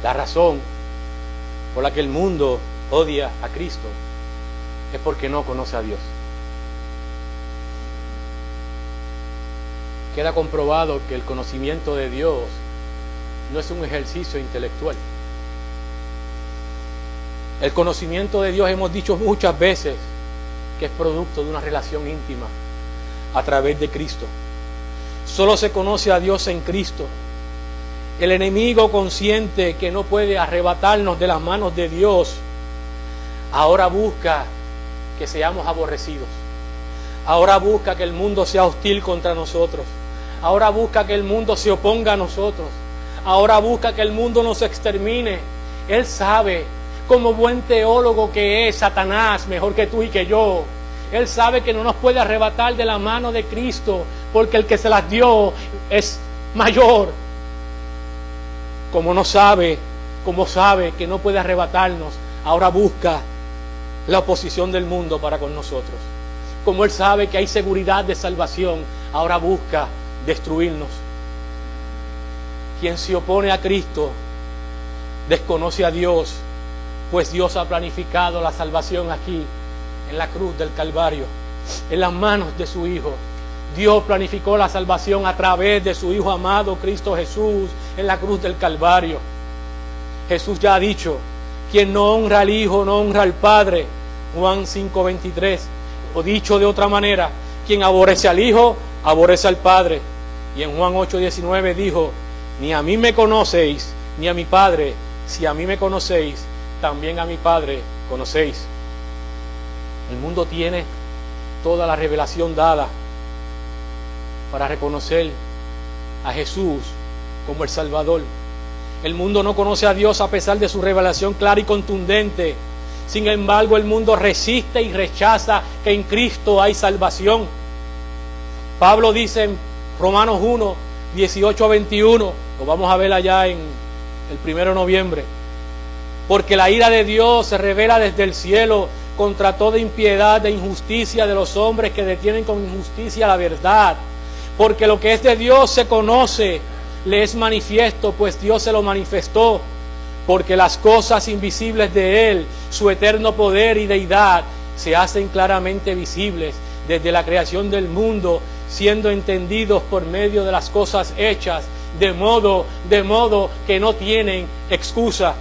Speaker 1: La razón por la que el mundo odia a Cristo es porque no conoce a Dios. Queda comprobado que el conocimiento de Dios no es un ejercicio intelectual. El conocimiento de Dios, hemos dicho muchas veces, que es producto de una relación íntima a través de Cristo. Solo se conoce a Dios en Cristo. El enemigo, consciente que no puede arrebatarnos de las manos de Dios, ahora busca que seamos aborrecidos. Ahora busca que el mundo sea hostil contra nosotros. Ahora busca que el mundo se oponga a nosotros. Ahora busca que el mundo nos extermine. Él sabe, como buen teólogo que es Satanás, mejor que tú y que yo, él sabe que no nos puede arrebatar de la mano de Cristo, porque el que se las dio es mayor. Como sabe que no puede arrebatarnos, ahora busca la oposición del mundo para con nosotros. Como Él sabe que hay seguridad de salvación, ahora busca destruirnos. Quien se opone a Cristo desconoce a Dios, pues Dios ha planificado la salvación aquí en la cruz del Calvario, en las manos de su Hijo. Dios planificó la salvación a través de su Hijo amado, Cristo Jesús, en la cruz del Calvario. Jesús ya ha dicho, quien no honra al Hijo, no honra al Padre. Juan 5:23. O dicho de otra manera, quien aborrece al Hijo, aborrece al Padre. Y en Juan 8:19 dijo, ni a mí me conocéis, ni a mi Padre. Si a mí me conocéis, también a mi Padre conocéis. El mundo tiene toda la revelación dada para reconocer a Jesús como el Salvador. El mundo no conoce a Dios a pesar de su revelación clara y contundente. Sin embargo, el mundo resiste y rechaza que en Cristo hay salvación. Pablo dice en Romanos 1, 18-21, lo vamos a ver allá en el 1 de noviembre, porque la ira de Dios se revela desde el cielo contra toda impiedad e injusticia de los hombres que detienen con injusticia la verdad. Porque lo que es de Dios se conoce, le es manifiesto, pues Dios se lo manifestó. Porque las cosas invisibles de Él, su eterno poder y deidad, se hacen claramente visibles desde la creación del mundo, siendo entendidos por medio de las cosas hechas, de modo que no tienen excusa.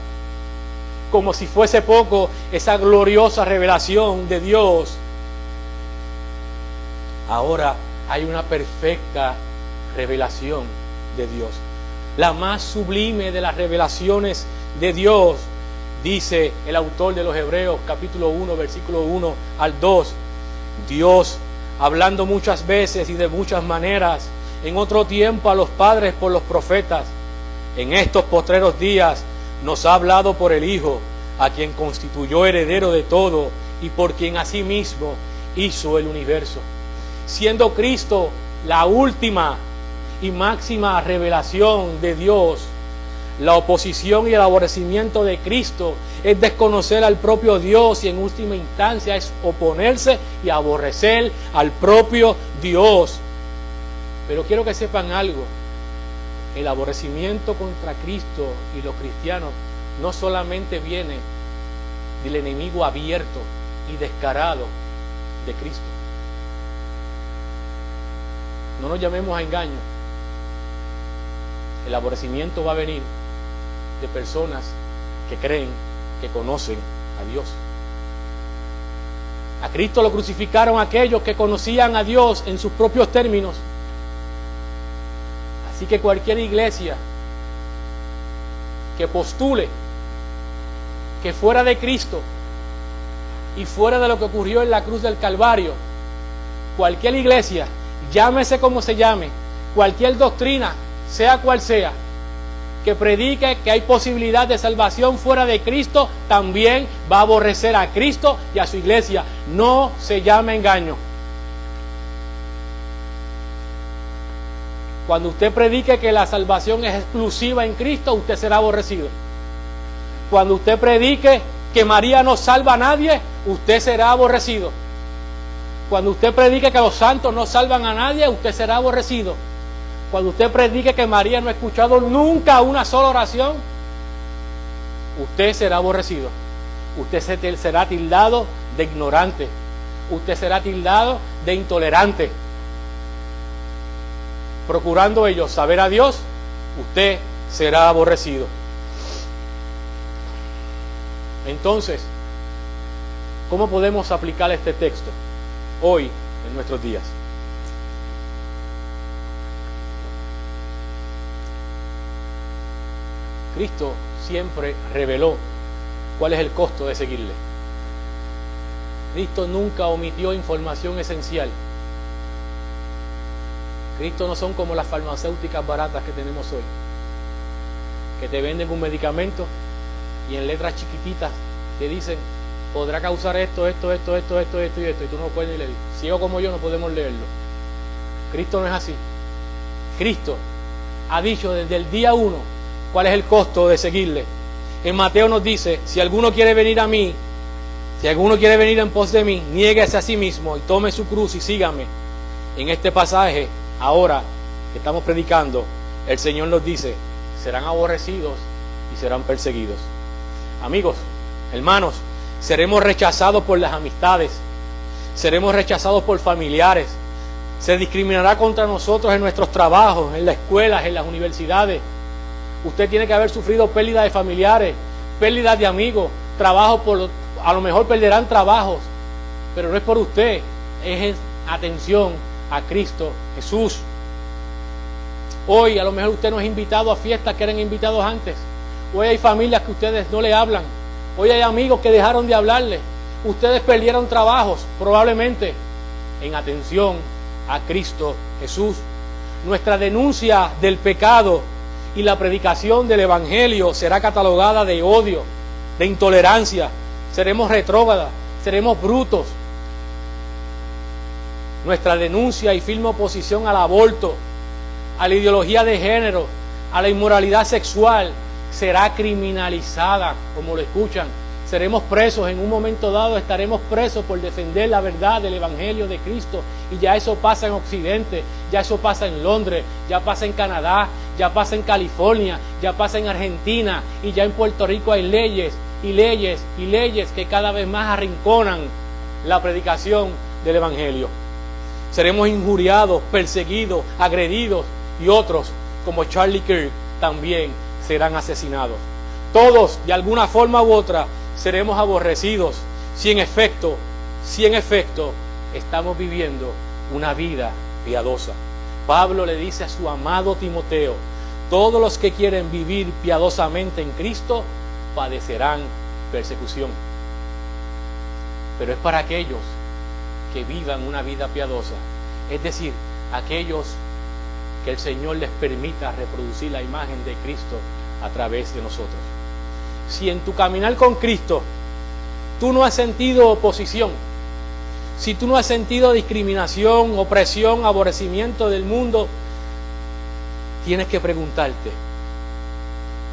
Speaker 1: Como si fuese poco esa gloriosa revelación de Dios, ahora hay una perfecta revelación de Dios, la más sublime de las revelaciones de Dios. Dice el autor de los Hebreos, capítulo 1, versículo 1 al 2, Dios, hablando muchas veces y de muchas maneras, en otro tiempo a los padres por los profetas, en estos postreros días nos ha hablado por el Hijo, a quien constituyó heredero de todo y por quien asimismo hizo el universo. Siendo Cristo la última y máxima revelación de Dios, la oposición y el aborrecimiento de Cristo es desconocer al propio Dios y en última instancia es oponerse y aborrecer al propio Dios. Pero quiero que sepan algo, el aborrecimiento contra Cristo y los cristianos no solamente viene del enemigo abierto y descarado de Cristo. No nos llamemos a engaño. El aborrecimiento va a venir de personas que creen que conocen a Dios. A Cristo lo crucificaron aquellos que conocían a Dios en sus propios términos. Así que cualquier iglesia que postule que fuera de Cristo y fuera de lo que ocurrió en la cruz del Calvario, cualquier iglesia, llámese como se llame, cualquier doctrina, sea cual sea, que predique que hay posibilidad de salvación fuera de Cristo, también va a aborrecer a Cristo y a su iglesia. No se llame engaño. Cuando usted predique que la salvación es exclusiva en Cristo, usted será aborrecido. Cuando usted predique que María no salva a nadie, usted será aborrecido. Cuando usted predique que los santos no salvan a nadie, usted será aborrecido. Cuando usted predique que María no ha escuchado nunca una sola oración, usted será aborrecido. Usted será tildado de ignorante. Usted será tildado de intolerante. Procurando ellos saber a Dios, usted será aborrecido. Entonces, ¿cómo podemos aplicar este texto hoy en nuestros días? Cristo siempre reveló cuál es el costo de seguirle. Cristo nunca omitió información esencial. Cristo no son como las farmacéuticas baratas que tenemos hoy, que te venden un medicamento y en letras chiquititas te dicen, podrá causar esto, y tú no puedes ni leer. Ciego como yo no podemos leerlo. Cristo no es así. Cristo ha dicho desde el día 1 cuál es el costo de seguirle. En Mateo nos dice, si alguno quiere venir a mí, si alguno quiere venir en pos de mí, niéguese a sí mismo y tome su cruz y sígame. En este pasaje, ahora que estamos predicando, el Señor nos dice, serán aborrecidos y serán perseguidos. Amigos, hermanos, seremos rechazados por las amistades, Seremos rechazados por familiares. Se discriminará contra nosotros en nuestros trabajos, en las escuelas, en las universidades. Usted tiene que haber sufrido pérdida de familiares, pérdida de amigos, a lo mejor perderán trabajos, pero no es por usted, es atención a Cristo Jesús. Hoy a lo mejor usted no es invitado a fiestas que eran invitados antes. Hoy hay familias que ustedes no le hablan. Hoy hay amigos que dejaron de hablarle. Ustedes perdieron trabajos, probablemente, en atención a Cristo Jesús. Nuestra denuncia del pecado y la predicación del Evangelio será catalogada de odio, de intolerancia. Seremos retrógradas, seremos brutos. Nuestra denuncia y firme oposición al aborto, a la ideología de género, a la inmoralidad sexual, será criminalizada, como lo escuchan. Seremos presos, en un momento dado estaremos presos por defender la verdad del Evangelio de Cristo. Y ya eso pasa en Occidente, ya eso pasa en Londres, ya pasa en Canadá, ya pasa en California, ya pasa en Argentina, y ya en Puerto Rico hay leyes y leyes y leyes que cada vez más arrinconan la predicación del Evangelio. Seremos injuriados, perseguidos, agredidos, y otros, como Charlie Kirk, también serán asesinados. Todos, de alguna forma u otra, seremos aborrecidos si en efecto estamos viviendo una vida piadosa. Pablo le dice a su amado Timoteo: todos los que quieren vivir piadosamente en Cristo padecerán persecución. Pero es para aquellos que vivan una vida piadosa, es decir, aquellos que el Señor les permita reproducir la imagen de Cristo a través de nosotros. Si en tu caminar con Cristo tú no has sentido oposición, si tú no has sentido discriminación, opresión, aborrecimiento del mundo, tienes que preguntarte,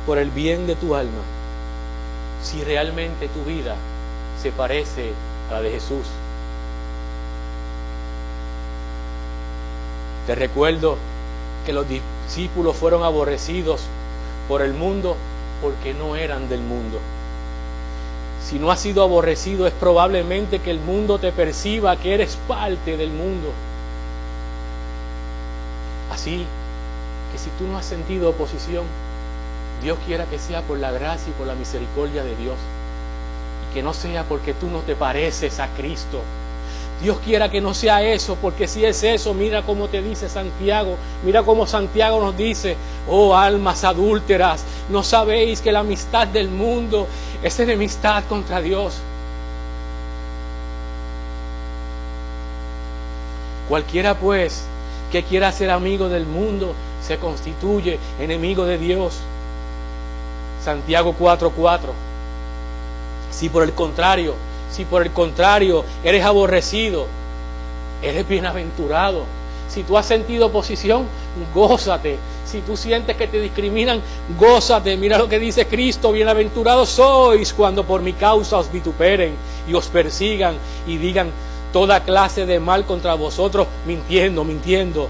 Speaker 1: por el bien de tu alma, si realmente tu vida se parece a la de Jesús. Te recuerdo que los discípulos fueron aborrecidos por el mundo porque no eran del mundo. Si no has sido aborrecido, es probablemente que el mundo te perciba que eres parte del mundo. Así que si tú no has sentido oposición, Dios quiera que sea por la gracia y por la misericordia de Dios, y que no sea porque tú no te pareces a Cristo. Dios quiera que no sea eso, porque si es eso, mira cómo te dice Santiago, mira cómo Santiago nos dice: oh almas adúlteras, ¿no sabéis que la amistad del mundo es enemistad contra Dios? Cualquiera pues que quiera ser amigo del mundo se constituye enemigo de Dios. Santiago 4:4. Si por el contrario eres aborrecido, eres bienaventurado. Si tú has sentido oposición, gózate. Si tú sientes que te discriminan, gózate. Mira lo que dice Cristo: bienaventurados sois cuando por mi causa os vituperen y os persigan y digan toda clase de mal contra vosotros, mintiendo.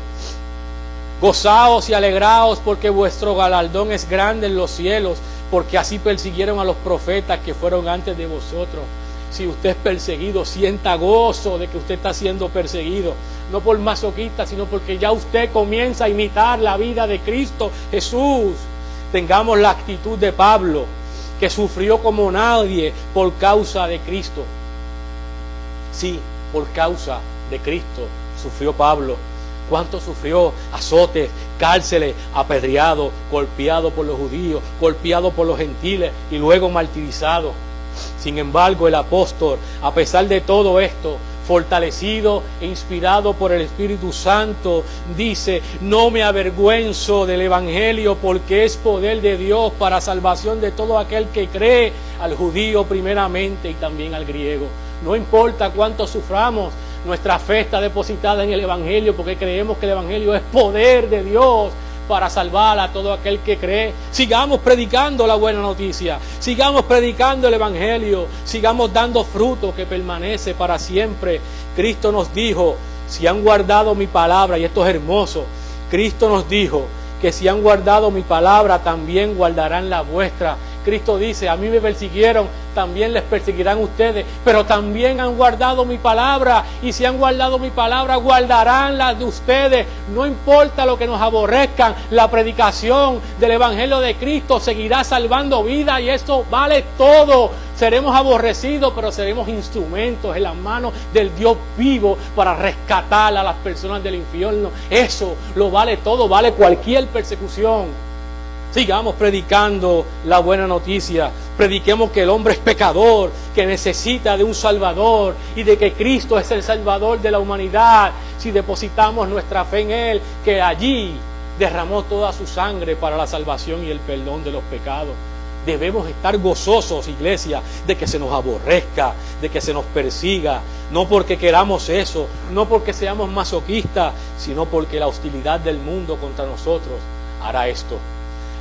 Speaker 1: Gozaos y alegraos, porque vuestro galardón es grande en los cielos, porque así persiguieron a los profetas que fueron antes de vosotros. Si usted es perseguido, sienta gozo de que usted está siendo perseguido, no por masoquista, sino porque ya usted comienza a imitar la vida de Cristo Jesús. Tengamos la actitud de Pablo, que sufrió como nadie por causa de Cristo. Sí, por causa de Cristo sufrió Pablo. ¿Cuánto sufrió? Azotes, cárceles, apedreado, golpeado por los judíos, golpeado por los gentiles y luego martirizado. Sin embargo, el apóstol, a pesar de todo esto, fortalecido e inspirado por el Espíritu Santo, dice: no me avergüenzo del Evangelio, porque es poder de Dios para salvación de todo aquel que cree, al judío primeramente y también al griego. No importa cuánto suframos, nuestra fe está depositada en el Evangelio, porque creemos que el Evangelio es poder de Dios para salvar a todo aquel que cree. Sigamos predicando la buena noticia, sigamos predicando el Evangelio, sigamos dando fruto que permanece para siempre. Cristo nos dijo: si han guardado mi palabra, y esto es hermoso, Cristo nos dijo que si han guardado mi palabra, también guardarán la vuestra. Cristo dice, a mí me persiguieron, también les perseguirán ustedes, pero también han guardado mi palabra, y si han guardado mi palabra, guardarán la de ustedes. No importa lo que nos aborrezcan, la predicación del Evangelio de Cristo seguirá salvando vidas, y esto vale todo. Seremos aborrecidos, pero seremos instrumentos en las manos del Dios vivo para rescatar a las personas del infierno. Eso lo vale todo, vale cualquier persecución. Sigamos predicando la buena noticia. Prediquemos que el hombre es pecador, que necesita de un Salvador y de que Cristo es el Salvador de la humanidad. Si depositamos nuestra fe en Él, que allí derramó toda su sangre para la salvación y el perdón de los pecados. Debemos estar gozosos, iglesia, de que se nos aborrezca, de que se nos persiga, no porque queramos eso, no porque seamos masoquistas, sino porque la hostilidad del mundo contra nosotros hará esto.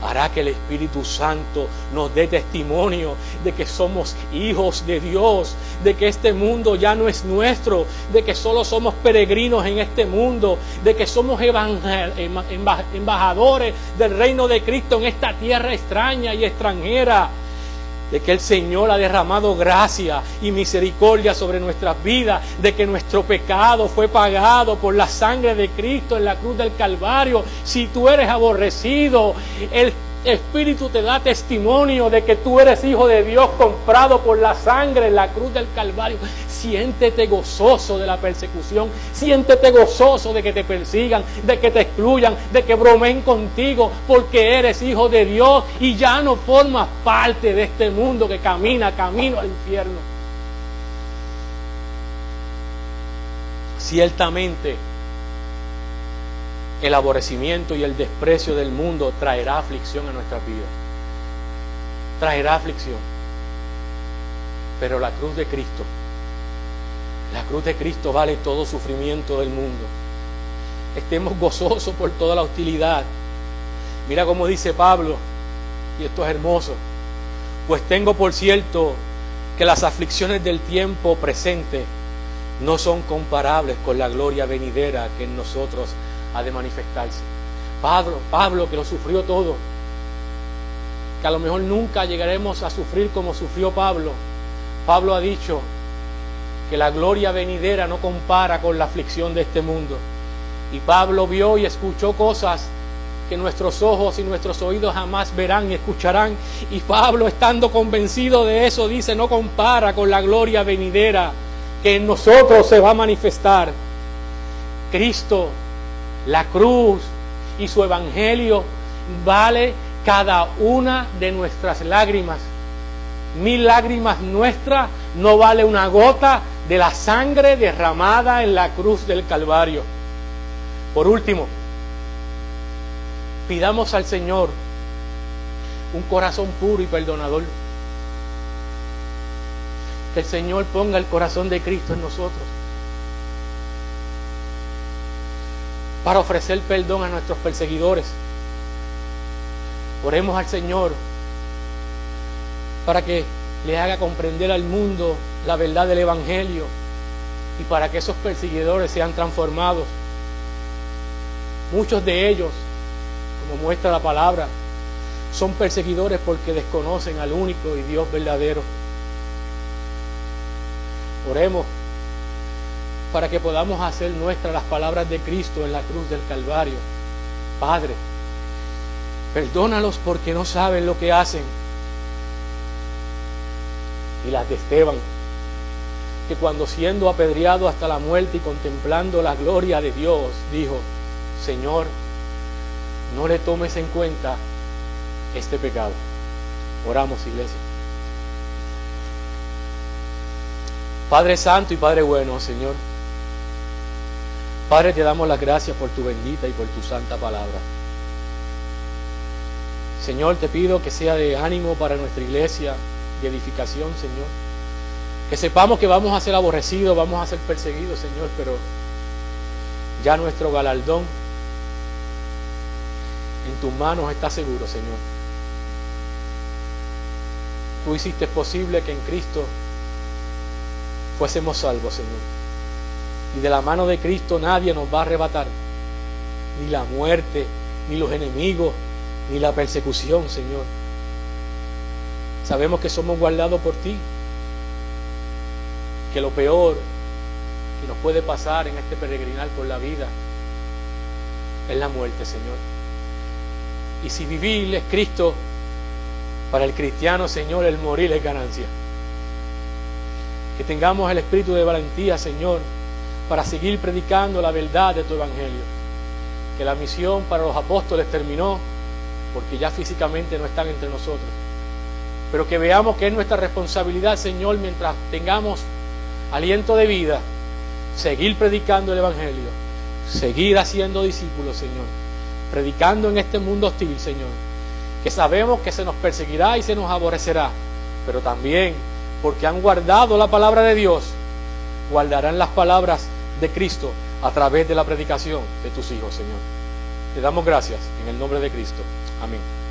Speaker 1: Hará que el Espíritu Santo nos dé testimonio de que somos hijos de Dios, de que este mundo ya no es nuestro, de que solo somos peregrinos en este mundo, de que somos embajadores del reino de Cristo en esta tierra extraña y extranjera, de que el Señor ha derramado gracia y misericordia sobre nuestras vidas, de que nuestro pecado fue pagado por la sangre de Cristo en la cruz del Calvario. Si tú eres aborrecido, el Espíritu te da testimonio de que tú eres hijo de Dios, comprado por la sangre en la cruz del Calvario. Siéntete gozoso de la persecución, siéntete gozoso de que te persigan, de que te excluyan, de que bromeen contigo, porque eres hijo de Dios y ya no formas parte de este mundo que camina camino al infierno. Ciertamente, el aborrecimiento y el desprecio del mundo traerá aflicción a nuestras vidas. Traerá aflicción. Pero la cruz de Cristo vale todo sufrimiento del mundo. Estemos gozosos por toda la hostilidad. Mira cómo dice Pablo, y esto es hermoso. Pues tengo por cierto que las aflicciones del tiempo presente no son comparables con la gloria venidera que en nosotros ha de manifestarse. Pablo que lo sufrió todo, que a lo mejor nunca llegaremos a sufrir como sufrió Pablo. Pablo ha dicho que la gloria venidera no compara con la aflicción de este mundo. Y Pablo vio y escuchó cosas que nuestros ojos y nuestros oídos jamás verán y escucharán. Y Pablo, estando convencido de eso, dice, no compara con la gloria venidera que en nosotros se va a manifestar. Cristo, la cruz y su evangelio vale cada una de nuestras lágrimas. 1000 lágrimas nuestras no vale una gota de la sangre derramada en la cruz del Calvario. Por último, pidamos al Señor un corazón puro y perdonador. Que el Señor ponga el corazón de Cristo en nosotros, para ofrecer perdón a nuestros perseguidores. Oremos al Señor para que le haga comprender al mundo la verdad del Evangelio y para que esos perseguidores sean transformados. Muchos de ellos, como muestra la palabra, son perseguidores porque desconocen al único y Dios verdadero. Oremos para que podamos hacer nuestras las palabras de Cristo en la cruz del Calvario. Padre, perdónalos porque no saben lo que hacen. Y las de Esteban, que cuando siendo apedreado hasta la muerte y contemplando la gloria de Dios, dijo, Señor, no le tomes en cuenta este pecado. Oramos, iglesia. Padre Santo y Padre bueno, Señor, Padre, te damos las gracias por tu bendita y por tu santa palabra. Señor, te pido que sea de ánimo para nuestra iglesia, de edificación, Señor. Que sepamos que vamos a ser aborrecidos, vamos a ser perseguidos, Señor, pero ya nuestro galardón en tus manos está seguro, Señor. Tú hiciste posible que en Cristo fuésemos salvos, Señor. Y de la mano de Cristo nadie nos va a arrebatar, ni la muerte, ni los enemigos, ni la persecución, Señor. Sabemos que somos guardados por ti, que lo peor que nos puede pasar en este peregrinar por la vida es la muerte, Señor. Y si vivir es Cristo, para el cristiano, Señor, el morir es ganancia. Que tengamos el espíritu de valentía, Señor, para seguir predicando la verdad de tu evangelio. Que la misión para los apóstoles terminó, porque ya físicamente no están entre nosotros. Pero que veamos que es nuestra responsabilidad, Señor, mientras tengamos aliento de vida, seguir predicando el evangelio, seguir haciendo discípulos, Señor, predicando en este mundo hostil, Señor, que sabemos que se nos perseguirá y se nos aborrecerá, pero también porque han guardado la palabra de Dios, guardarán las palabras de Cristo a través de la predicación de tus hijos, Señor. Te damos gracias en el nombre de Cristo. Amén.